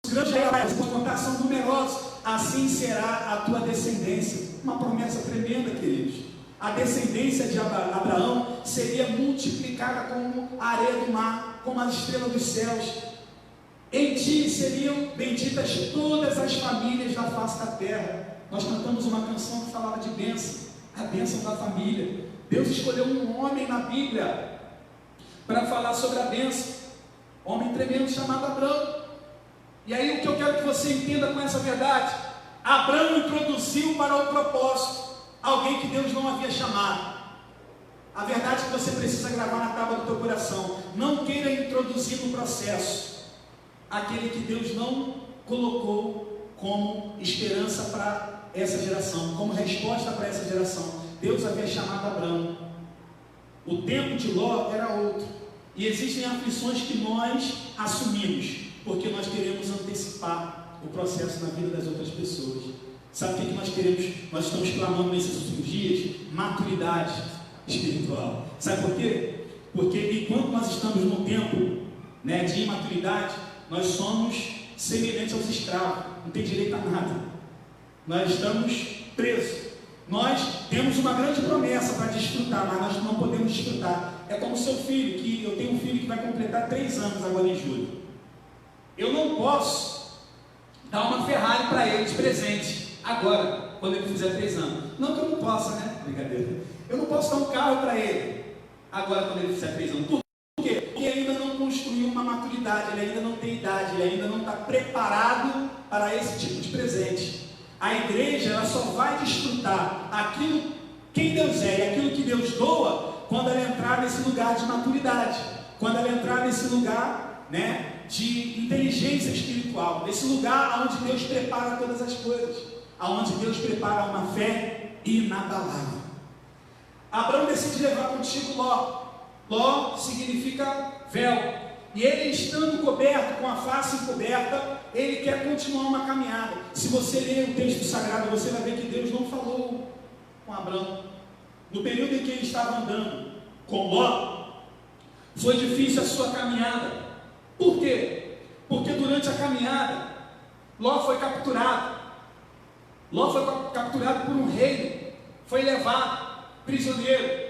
grandes reais, você pode contar, são numerosos, assim será a tua descendência. Uma promessa tremenda, queridos. A descendência de Abraão seria multiplicada como a areia do mar, como as estrelas dos céus. Em ti seriam benditas todas as famílias da face da terra. Nós cantamos uma canção que falava de bênção, a bênção da família. Deus escolheu um homem na Bíblia para falar sobre a bênção, homem tremendo chamado Abraão. E aí o que eu quero que você entenda com essa verdade: Abraão introduziu para o propósito alguém que Deus não havia chamado. A verdade é que você precisa gravar na tábua do teu coração: não queira introduzir no processo aquele que Deus não colocou como esperança para essa geração, como resposta para essa geração. Deus havia chamado Abraão. O tempo de Ló era outro, e existem aflições que nós assumimos, porque nós queremos antecipar o processo na vida das outras pessoas. Sabe o que nós queremos? Nós estamos clamando nesses últimos dias maturidade espiritual. Sabe por quê? Porque enquanto nós estamos no tempo, de imaturidade, nós somos semelhantes aos escravos, não tem direito a nada. Nós estamos presos. Nós temos uma grande promessa para desfrutar, mas nós não podemos desfrutar. É como o seu filho, que eu tenho um filho que vai completar 3 anos agora em julho. Eu não posso dar uma Ferrari para ele de presente agora, quando ele fizer 3 anos. Não que eu não possa, né? Brincadeira. Eu não posso dar um carro para ele agora, quando ele fizer 3 anos. Por quê? Porque ele ainda não construiu uma maturidade, ele ainda não tem idade, ele ainda não está preparado para esse tipo de presente. A igreja, ela só vai desfrutar aquilo, quem Deus é, e aquilo que Deus doa, quando ela entrar nesse lugar de maturidade, quando ela entrar nesse lugar, de inteligência espiritual, nesse lugar onde Deus prepara todas as coisas, onde Deus prepara uma fé inabalável. Abraão decide levar contigo Ló. Ló significa véu. E ele, estando coberto, com a face encoberta, ele quer continuar uma caminhada. Se você ler o texto sagrado, você vai ver que Deus não falou com Abraão. No período em que ele estava andando com Ló, foi difícil a sua caminhada. Por quê? Porque durante a caminhada, Ló foi capturado. Ló foi capturado por um rei, foi levado prisioneiro.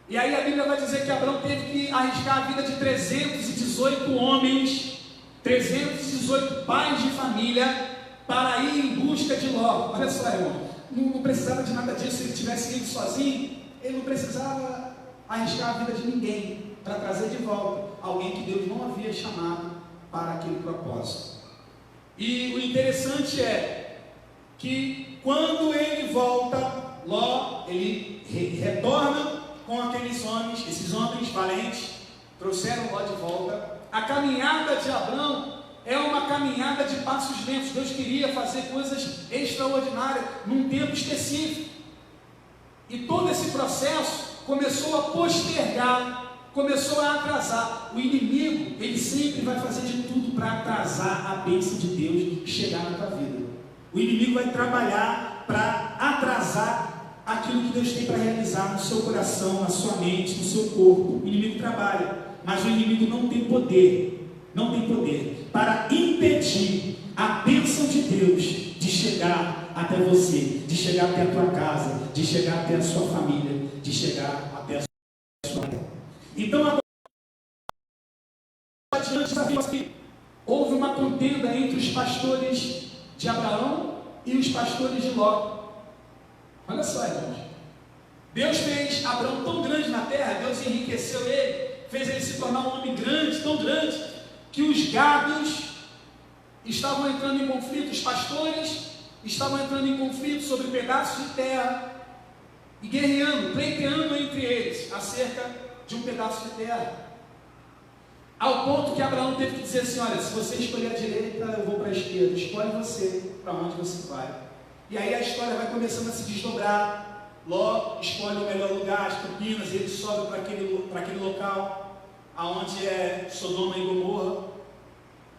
E aí a Bíblia vai dizer que Abraão teve que arriscar a vida de 318 homens, 318 pais de família, para ir em busca de Ló. Olha só, irmão, não precisava de nada disso. Se ele tivesse ido sozinho, ele não precisava arriscar a vida de ninguém para trazer de volta alguém que Deus não havia chamado para aquele propósito. E o interessante é que quando ele volta, Ló, ele retorna com aqueles homens, esses homens valentes, trouxeram Ló de volta. A caminhada de Abraão é uma caminhada de passos lentos. Deus queria fazer coisas extraordinárias num tempo específico. E todo esse processo começou a postergar, começou a atrasar. O inimigo, ele sempre vai fazer de tudo para atrasar a bênção de Deus chegar na tua vida. O inimigo vai trabalhar para atrasar aquilo que Deus tem para realizar no seu coração, na sua mente, no seu corpo. O inimigo trabalha, mas o inimigo não tem poder para impedir a bênção de Deus de chegar até você, de chegar até a tua casa, de chegar até a sua família, de chegar até a sua terra. Então, houve uma contenda entre os pastores de Abraão e os pastores de Ló. Olha só, irmãos. Deus fez Abraão tão grande na terra, Deus enriqueceu ele, fez ele se tornar um homem grande, tão grande, que os gados estavam entrando em conflito, os pastores estavam entrando em conflito sobre pedaços de terra. e guerreando, pleiteando entre eles acerca de um pedaço de terra. Ao ponto que Abraão teve que dizer assim: olha, se você escolher a direita, eu vou para a esquerda, escolhe você para onde você vai. E aí a história vai começando a se desdobrar. Ló escolhe o melhor lugar, as Campinas, e ele sobe para aquele local aonde é Sodoma e Gomorra.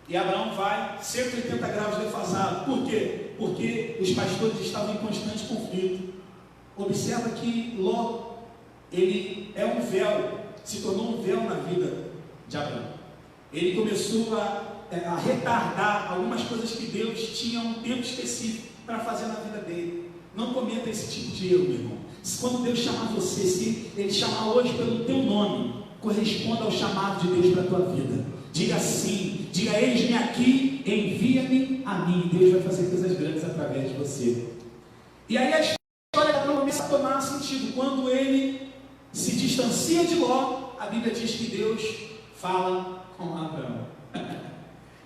E Abraão vai 180 graus defasado. Por quê? Porque os pastores estavam em constante conflito. Observa que Ló, ele é um véu, se tornou um véu na vida de Abraão. Ele começou a retardar algumas coisas que Deus tinha um tempo específico para fazer na vida dele. Não cometa esse tipo de erro, meu irmão. Quando Deus chamar você, se Ele chamar hoje pelo teu nome, corresponda ao chamado de Deus para a tua vida. Diga sim, diga: eis-me aqui, envia-me a mim. Deus vai fazer coisas grandes através de você. E aí a história de Abraão começa a tomar sentido. Quando ele se distancia de Ló, a Bíblia diz que Deus fala com Abraão.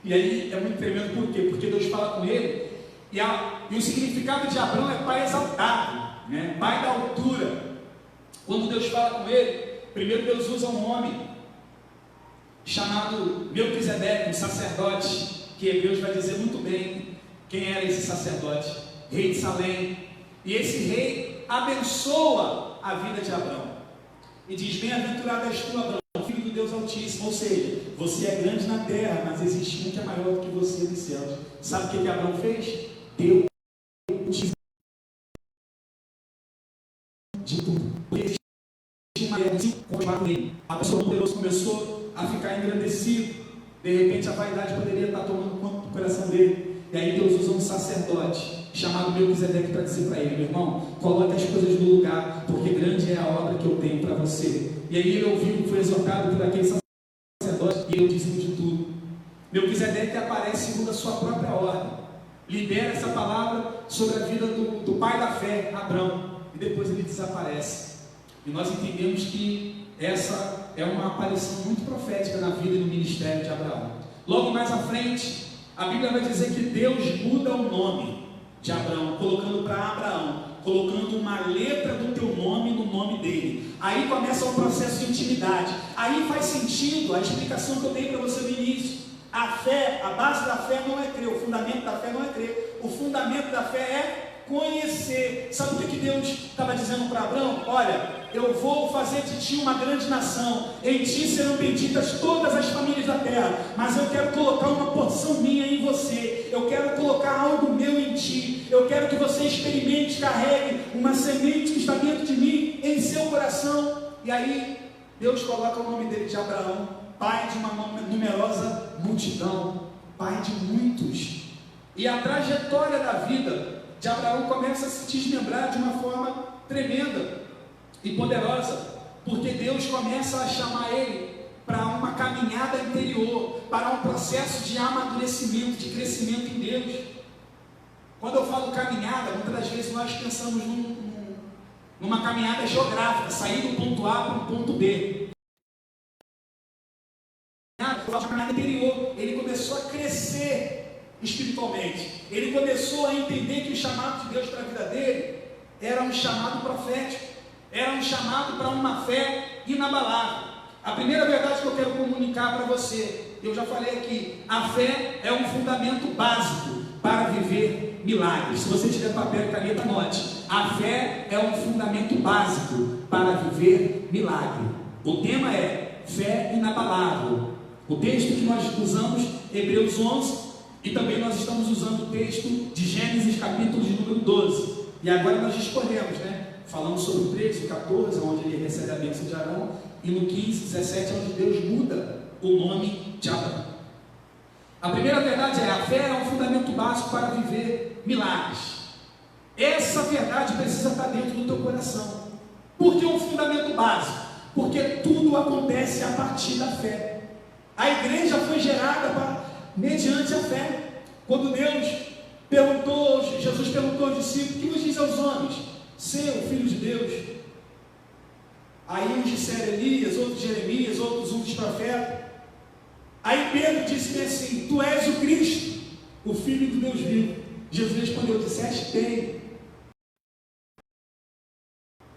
E aí é muito tremendo, por quê? Porque Deus fala com ele, e o significado de Abraão é pai exaltado, né? Pai da altura. Quando Deus fala com ele, primeiro Deus usa um homem chamado Melquisedeque, um sacerdote, que Hebreus vai dizer muito bem quem era esse sacerdote, rei de Salém. E esse rei abençoa a vida de Abraão e diz: bem-aventurado és tu, Abraão, filho do Deus Altíssimo. Ou seja, você é grande na terra, mas existe um que é maior do que você nos céus. Sabe o que Abraão fez? Deu de tudo. Uma guerra contra ele. A pessoa poderosa começou a ficar engrandecido. De repente a vaidade poderia estar tomando conta do coração dele. E aí Deus usa um sacerdote chamado Melquisedeque para dizer para ele: meu irmão, coloque as coisas no lugar, porque grande é a obra que eu tenho para você. E aí ele ouviu, foi exortado por aquele sacerdote, e ele disse de tudo. Melquisedeque aparece segundo a sua própria ordem, libera essa palavra sobre a vida do pai da fé, Abraão, e depois ele desaparece. E nós entendemos que essa é uma aparição muito profética na vida e no ministério de Abraão. Logo mais à frente, a Bíblia vai dizer que Deus muda o nome de Abraão, colocando para Abraão, colocando uma letra do teu nome no nome dele. Aí começa um processo de intimidade. Aí faz sentido a explicação que eu dei para você no início. A fé, a base da fé não é crer, o fundamento da fé não é crer, o fundamento da fé é conhecer. Sabe o que Deus estava dizendo para Abraão? Olha, eu vou fazer de ti uma grande nação, em ti serão benditas todas as famílias da terra, mas eu quero colocar uma porção minha em você, eu quero colocar algo meu em ti, eu quero que você experimente, carregue uma semente que está dentro de mim, em seu coração. E aí Deus coloca o nome dele de Abraão, pai de uma numerosa multidão, pai de muitos. E a trajetória da vida de Abraão começa a se desmembrar de uma forma tremenda e poderosa, porque Deus começa a chamar ele para uma caminhada interior, para um processo de amadurecimento, de crescimento em Deus. Quando eu falo caminhada, muitas das vezes nós pensamos numa caminhada geográfica, sair do ponto A para o ponto B. Eu caminhada interior, ele começou a crescer espiritualmente, ele começou a entender que o chamado de Deus para a vida dele era um chamado profético, era um chamado para uma fé inabalável. A primeira verdade que eu quero comunicar para você, eu já falei aqui, a fé é um fundamento básico para viver milagres. Se você tiver papel e caneta, anote. A fé é um fundamento básico para viver milagre. O tema é fé inabalável. O texto que nós usamos, Hebreus 11, e também nós estamos usando o texto de Gênesis capítulo de número 12. E agora nós escolhemos, né? Falamos sobre o 13, o 14, onde ele recebe a bênção de Arão, e no 15, 17, onde Deus muda o nome de Abraão. A primeira verdade é: a fé é um fundamento básico para viver milagres. Essa verdade precisa estar dentro do teu coração. Por que um fundamento básico? Porque tudo acontece a partir da fé. A igreja foi gerada mediante a fé. Quando Jesus perguntou aos discípulos: o que vos diz aos homens? Ser o Filho de Deus. Aí uns disseram Elias, outros Jeremias, outros um dos profetas. Aí Pedro disse assim: tu és o Cristo, o Filho do Deus vivo. Jesus respondeu: disseste bem.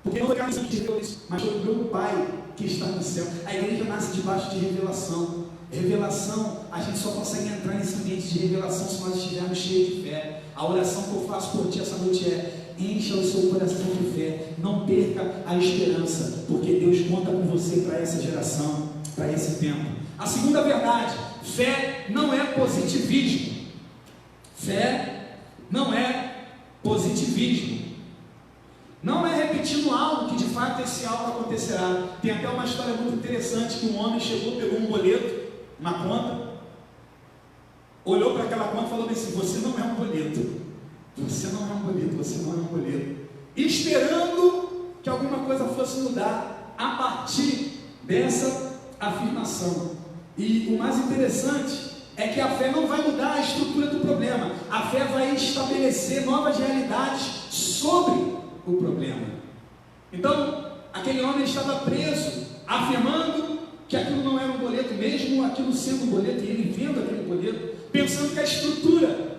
Porque pregar isso, mas sobre o meu Pai que está no céu. A igreja nasce debaixo de revelação. Revelação, a gente só consegue entrar nesse ambiente de revelação se nós estivermos cheios de fé. A oração que eu faço por ti essa noite é: encha o seu coração de fé, não perca a esperança, porque Deus conta com você para essa geração, para esse tempo. A segunda verdade: fé não é positivismo. Fé não é positivismo. Não é repetindo algo que de fato esse algo acontecerá. Tem até uma história muito interessante que um homem chegou, pegou um boleto, uma conta, olhou para aquela conta e falou assim: você não é um boleto, você não é um boleto, você não é um boleto, esperando que alguma coisa fosse mudar a partir dessa afirmação. E o mais interessante é que a fé não vai mudar a estrutura do problema, a fé vai estabelecer novas realidades sobre o problema. Então, aquele homem estava preso, afirmando que aquilo não era um boleto, mesmo aquilo sendo um boleto, e ele vendo aquele boleto, pensando que a estrutura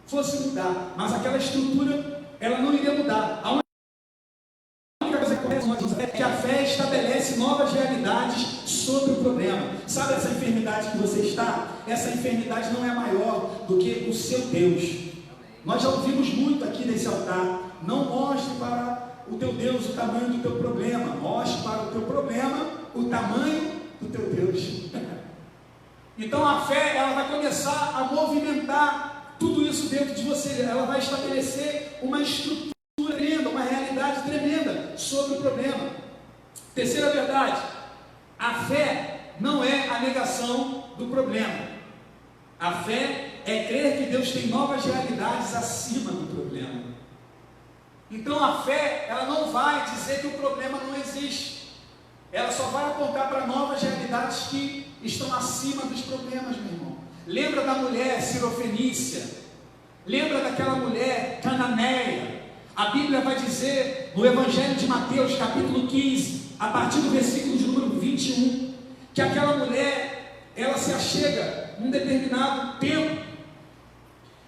fosse mudar, mas aquela estrutura, ela não iria mudar. A única coisa que acontece é que a fé estabelece novas realidades sobre o problema. Sabe essa enfermidade que você está? Essa enfermidade não é maior do que o seu Deus. Nós já ouvimos muito aqui nesse altar: não mostre para o teu Deus o tamanho do teu problema, mostre para o teu problema o tamanho do teu Deus. Então a fé, ela vai começar a movimentar tudo isso dentro de você, ela vai estabelecer uma estrutura tremenda, uma realidade tremenda sobre o problema. Terceira verdade: a fé não é a negação do problema. A fé é crer que Deus tem novas realidades acima do problema. Então a fé, ela não vai dizer que o problema não existe, ela só vai apontar para novas realidades que estão acima dos problemas, meu irmão. Lembra da mulher sirofenícia? Lembra daquela mulher cananeia? A Bíblia vai dizer no Evangelho de Mateus, capítulo 15, a partir do versículo de número 21, que aquela mulher, ela se achega num determinado tempo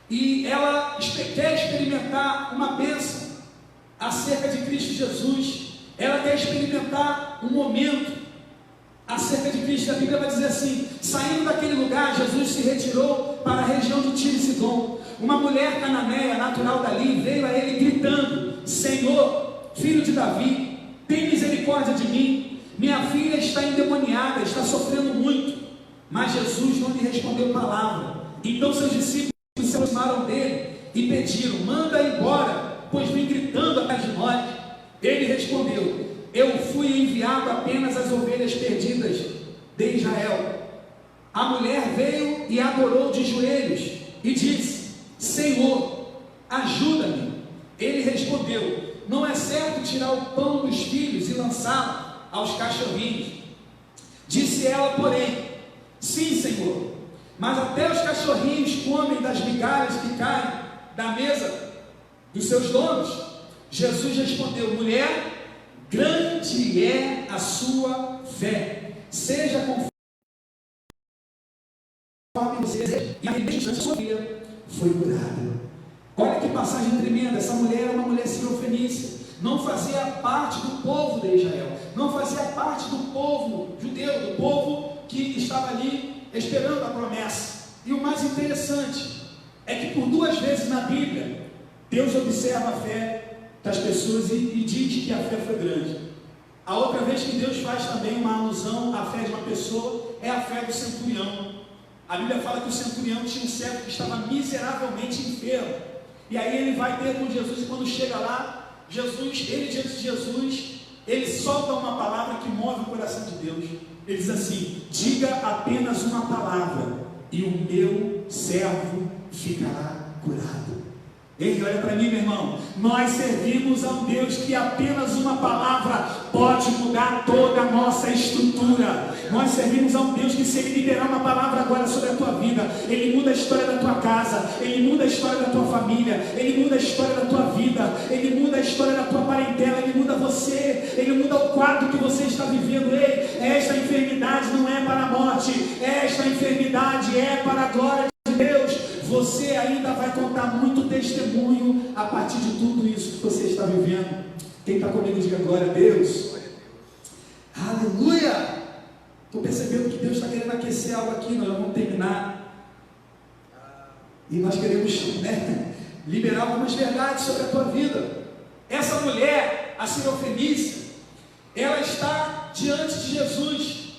e ela quer experimentar uma bênção acerca de Cristo Jesus. Ela quer experimentar um momento acerca de Cristo. A Bíblia vai dizer assim: saindo daquele lugar, Jesus se retirou para a região de Tiro e Sidom. Uma mulher cananeia, natural dali, veio a ele gritando: Senhor, filho de Davi, tem misericórdia de mim, minha filha está endemoniada, está sofrendo muito. Mas Jesus não lhe respondeu palavra. Então seus discípulos se aproximaram dele e pediram: manda embora, pois vem gritando atrás de nós. Ele respondeu: eu fui enviado apenas às ovelhas perdidas de Israel. A mulher veio e adorou de joelhos e disse: Senhor, ajuda-me. Ele respondeu: não é certo tirar o pão dos filhos e lançá-lo aos cachorrinhos. Disse ela, porém: sim, Senhor, mas até os cachorrinhos comem das migalhas que caem da mesa dos seus donos. Jesus respondeu: mulher, grande é a sua fé, seja conforme você deseja. E a instante sua filha foi curada. Olha que passagem tremenda. Essa mulher era uma mulher sirofenícia, não fazia parte do povo de Israel, não fazia parte do povo judeu, do povo que estava ali esperando a promessa. E o mais interessante é que por duas vezes na Bíblia Deus observa a fé das pessoas e diz que a fé foi grande. A outra vez que Deus faz também uma alusão à fé de uma pessoa é a fé do centurião. A Bíblia fala que o centurião tinha um servo que estava miseravelmente enfermo, e aí ele vai ter com Jesus, e quando chega lá, ele diante de Jesus, ele solta uma palavra que move o coração de Deus. Ele diz assim: diga apenas uma palavra e o meu servo ficará curado. Ei, olha para mim, meu irmão, nós servimos a um Deus que apenas uma palavra pode mudar toda a nossa estrutura. Nós servimos a um Deus que, se Ele liberar uma palavra agora sobre a tua vida, Ele muda a história da tua casa, Ele muda a história da tua família, Ele muda a história da tua vida, Ele muda a história da tua parentela, Ele muda você, Ele muda o quadro que você está vivendo. Ei, esta enfermidade não é para a morte, esta enfermidade é para a glória de Deus. Você ainda vai contar muito testemunho a partir de tudo isso que você está vivendo. Quem está comigo, diga glória a Deus. Aleluia! Estou percebendo que Deus está querendo aquecer algo aqui. Nós vamos terminar. E nós queremos, né, liberar algumas verdades sobre a tua vida. Essa mulher, a Sirofenícia, ela está diante de Jesus.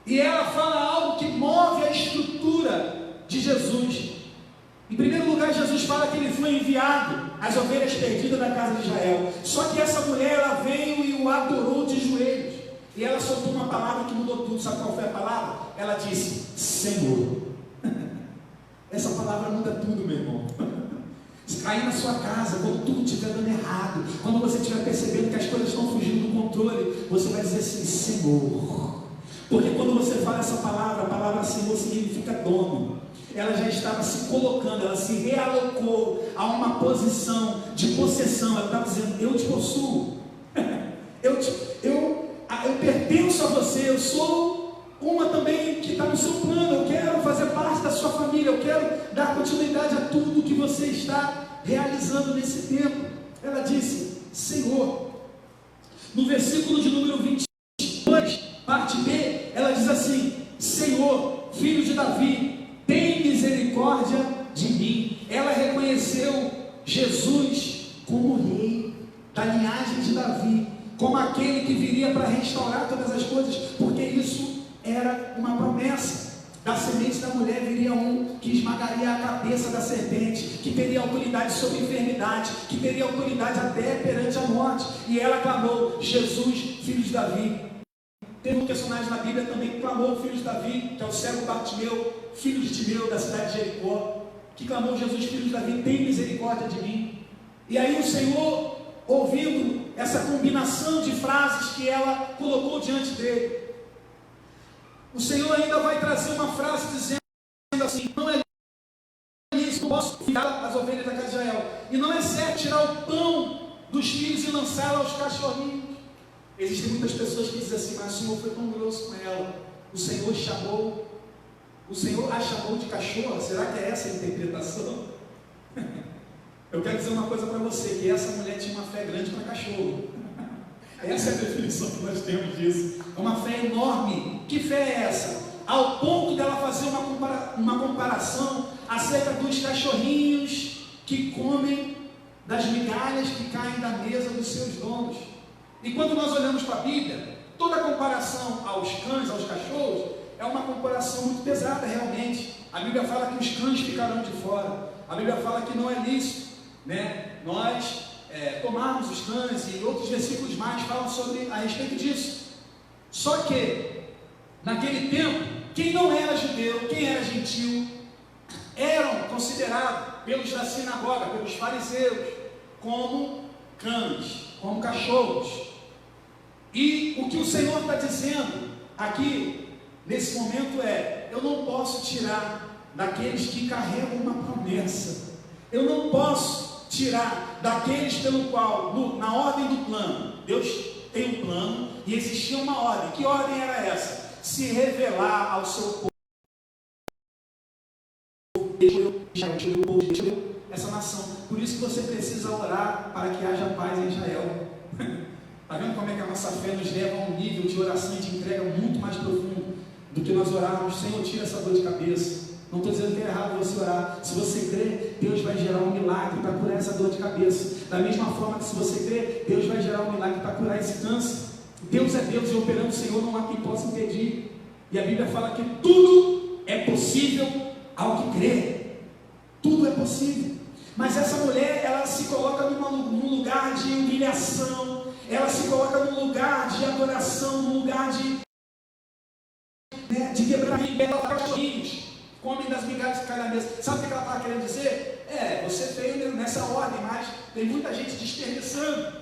E ela fala algo que move a estrutura de Jesus. Em primeiro lugar, Jesus fala que ele foi enviado às ovelhas perdidas da casa de Israel. Só que essa mulher, ela veio e o adorou de joelhos. E ela soltou uma palavra que mudou tudo. Sabe qual foi a palavra? Ela disse: Senhor. Essa palavra muda tudo, meu irmão. Aí na sua casa, quando tudo estiver dando errado, quando você estiver percebendo que as coisas estão fugindo do controle, você vai dizer assim: Senhor. Porque quando você fala essa palavra, a palavra Senhor significa dono. Ela já estava se colocando, ela se realocou a uma posição de possessão. Ela estava dizendo: eu te possuo, eu pertenço a você, eu sou uma também que está no seu plano, eu quero fazer parte da sua família, eu quero dar continuidade a tudo que você está realizando nesse tempo. Ela disse: Senhor. No versículo de número 22, parte B, ela diz assim: Senhor, filho de Davi, tem misericórdia de mim. Ela reconheceu Jesus como rei da linhagem de Davi, como aquele que viria para restaurar todas as coisas, porque isso era uma promessa. Da semente da mulher viria um que esmagaria a cabeça da serpente, que teria autoridade sobre a enfermidade, que teria autoridade até perante a morte. E ela clamou: Jesus, filho de Davi. Tem um personagem na Bíblia também que clamou: filho de Davi, que é o cego Bartimeu, filho de Timeu, da cidade de Jericó, que clamou: Jesus, filho de Davi, tem misericórdia de mim. E aí o Senhor, ouvindo essa combinação de frases que ela colocou diante dele, o Senhor ainda vai trazer uma frase dizendo assim: não é lícito, posso tirar as ovelhas da casa de Israel, e não é certo tirar o pão dos filhos e lançá-lo aos cachorrinhos. Existem muitas pessoas que dizem assim: mas o Senhor foi tão grosso com ela, o Senhor a chamou de cachorra. Será que é essa a interpretação? Eu quero dizer uma coisa para você, que essa mulher tinha uma fé grande para cachorro. Essa é a definição que nós temos disso. É uma fé enorme. Que fé é essa? Ao ponto dela fazer uma comparação acerca dos cachorrinhos que comem das migalhas que caem da mesa dos seus donos. E quando nós olhamos para a Bíblia, toda comparação aos cães, aos cachorros, é uma comparação muito pesada realmente. A Bíblia fala que os cães ficarão de fora. A Bíblia fala que não é lícito, né, nós tomarmos os cães, e outros versículos mais falam a respeito disso. Só que, naquele tempo, quem não era judeu, quem era gentil, eram considerados pelos da sinagoga, pelos fariseus, como cães, como cachorros. E o que o Senhor está dizendo aqui, nesse momento, é: eu não posso tirar daqueles que carregam uma promessa, eu não posso tirar daqueles pelo qual, na ordem do plano, Deus tem um plano e existia uma ordem. Que ordem era essa? Se revelar ao seu povo, essa nação. Por isso que você precisa orar para que haja paz em Israel. Está vendo como é que a nossa fé nos leva a um nível de oração e de entrega muito mais profundo do que nós orarmos: Senhor, tira essa dor de cabeça. Não estou dizendo que é errado você orar. Se você crer, Deus vai gerar um milagre para curar essa dor de cabeça. Da mesma forma que, se você crer, Deus vai gerar um milagre para curar esse câncer. Deus é Deus, e operando o Senhor não há quem possa impedir. E a Bíblia fala que tudo é possível ao que crê. Tudo é possível. Mas essa mulher, ela se coloca num lugar de humilhação, ela se coloca num lugar de adoração, num lugar de quebrar cachorrinhos, comem das migalhas que caem na mesa. Sabe o que ela estava querendo dizer? Você veio nessa ordem, mas tem muita gente desperdiçando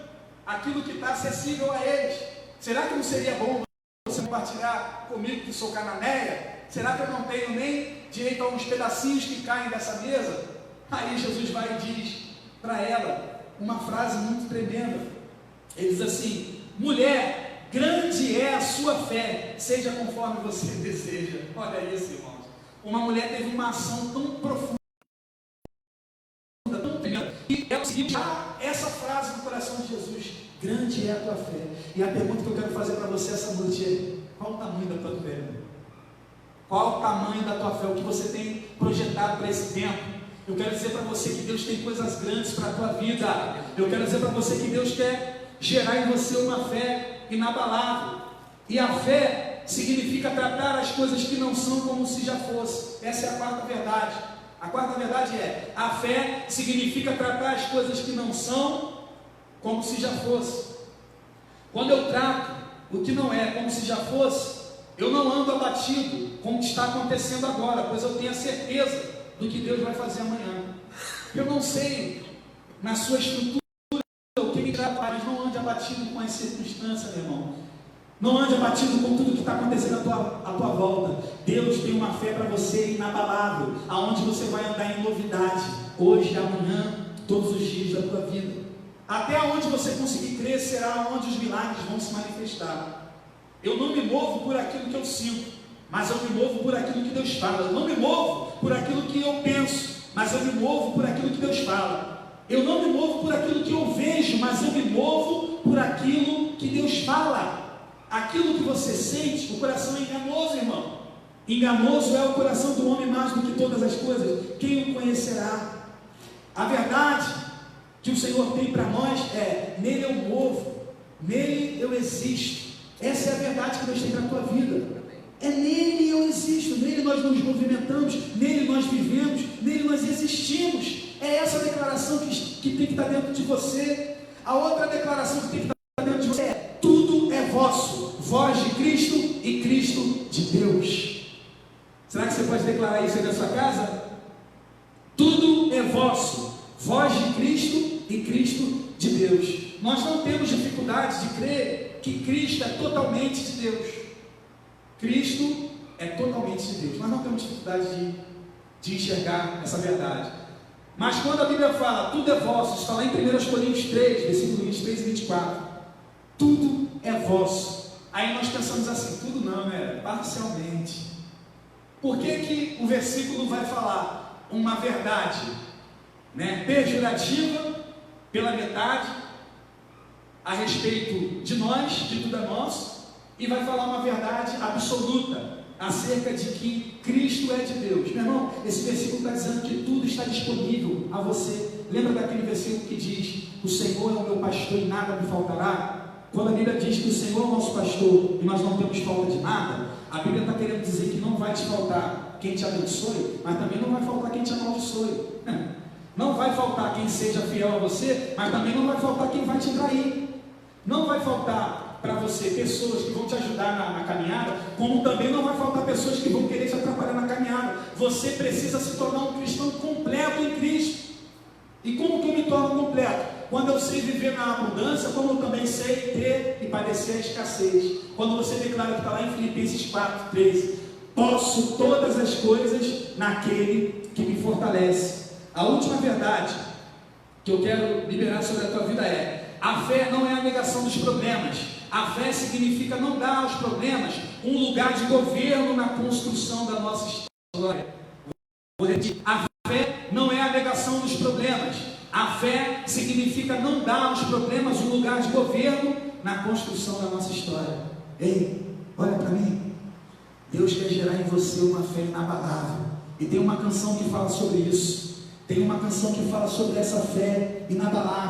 aquilo que está acessível a eles. Será que não seria bom você compartilhar comigo, que sou cananeia? Será que eu não tenho nem direito a uns pedacinhos que caem dessa mesa? Aí Jesus vai e diz para ela uma frase muito tremenda. Ele diz assim: mulher, grande é a sua fé, seja conforme você deseja. Olha isso, irmãos. Uma mulher teve uma ação tão profunda, tão tremenda, que ela conseguiu tirar essa frase do coração de Jesus: Grande é a tua fé. E a pergunta que eu quero fazer para você essa noite é: qual o tamanho da tua fé? Qual o tamanho da tua fé? O que você tem projetado para esse tempo? Eu quero dizer para você que Deus tem coisas grandes para a tua vida. Eu quero dizer para você que Deus quer gerar em você uma fé inabalável. E a fé significa tratar as coisas que não são como se já fosse. Essa é a quarta verdade. A quarta verdade é: a fé significa tratar as coisas que não são como se já fosse. Quando eu trato o que não é como se já fosse, eu não ando abatido com o que está acontecendo agora, pois eu tenho a certeza do que Deus vai fazer amanhã. Eu não sei na sua estrutura o que me trata, mas não ande abatido com as circunstâncias, meu irmão. Não ande abatido com tudo que está acontecendo à tua volta. Deus tem uma fé para você inabalável, aonde você vai andar em novidade, hoje, amanhã, todos os dias da tua vida. Até onde você conseguir crer será onde os milagres vão se manifestar. Eu não me movo por aquilo que eu sinto, mas eu me movo por aquilo que Deus fala. Eu não me movo por aquilo que eu penso, mas eu me movo por aquilo que Deus fala. Eu não me movo por aquilo que eu vejo, mas eu me movo por aquilo que Deus fala. Aquilo que você sente, o coração é enganoso, irmão. Enganoso é o coração do homem mais do que todas as coisas. Quem o conhecerá? A verdade que o Senhor tem para nós é: nele eu movo, nele eu existo. Essa é a verdade que Deus tem para a tua vida. É nele eu existo, nele nós nos movimentamos, nele nós vivemos, nele nós existimos. É essa a declaração que tem que estar dentro de você. A outra declaração que tem que estar dentro de você é: tudo é vosso, vós de Cristo e Cristo de Deus. Será que você pode declarar isso aí na sua casa? Tudo é vosso, vós de Cristo e Cristo de Deus. Nós não temos dificuldade de crer que Cristo é totalmente de Deus. Cristo é totalmente de Deus. Nós não temos dificuldade de enxergar essa verdade. Mas quando a Bíblia fala tudo é vosso, está lá em 1 Coríntios 3, versículo 23 e 24. Tudo é vosso. Aí nós pensamos assim: tudo não, né? Parcialmente. Por que o versículo vai falar uma verdade, né, pejorativa pela metade a respeito de nós, de tudo é nosso, e vai falar uma verdade absoluta acerca de que Cristo é de Deus? Meu irmão, esse versículo está dizendo que tudo está disponível a você. Lembra daquele versículo que diz: o Senhor é o meu pastor e nada me faltará? Quando a Bíblia diz que o Senhor é o nosso pastor e nós não temos falta de nada, a Bíblia está querendo dizer que não vai te faltar quem te abençoe, mas também não vai faltar quem te amaldiçoe. Não vai faltar quem seja fiel a você, mas também não vai faltar quem vai te trair. Não vai faltar para você pessoas que vão te ajudar na caminhada, como também não vai faltar pessoas que vão querer te atrapalhar na caminhada. Você precisa se tornar um cristão completo em Cristo. E como que eu me torno completo? Quando eu sei viver na abundância, como eu também sei ter e padecer a escassez. Quando você declara que está lá em Filipenses 4:13, posso todas as coisas naquele que me fortalece. A última verdade que eu quero liberar sobre a tua vida é: a fé não é a negação dos problemas. A fé significa não dar aos problemas um lugar de governo na construção da nossa história. Vou repetir: a fé não é a negação dos problemas. A fé significa não dar aos problemas um lugar de governo na construção da nossa história. Ei, olha para mim. Deus quer gerar em você uma fé inabalável. E tem uma canção que fala sobre isso. Tem uma canção que fala sobre essa fé inabalável.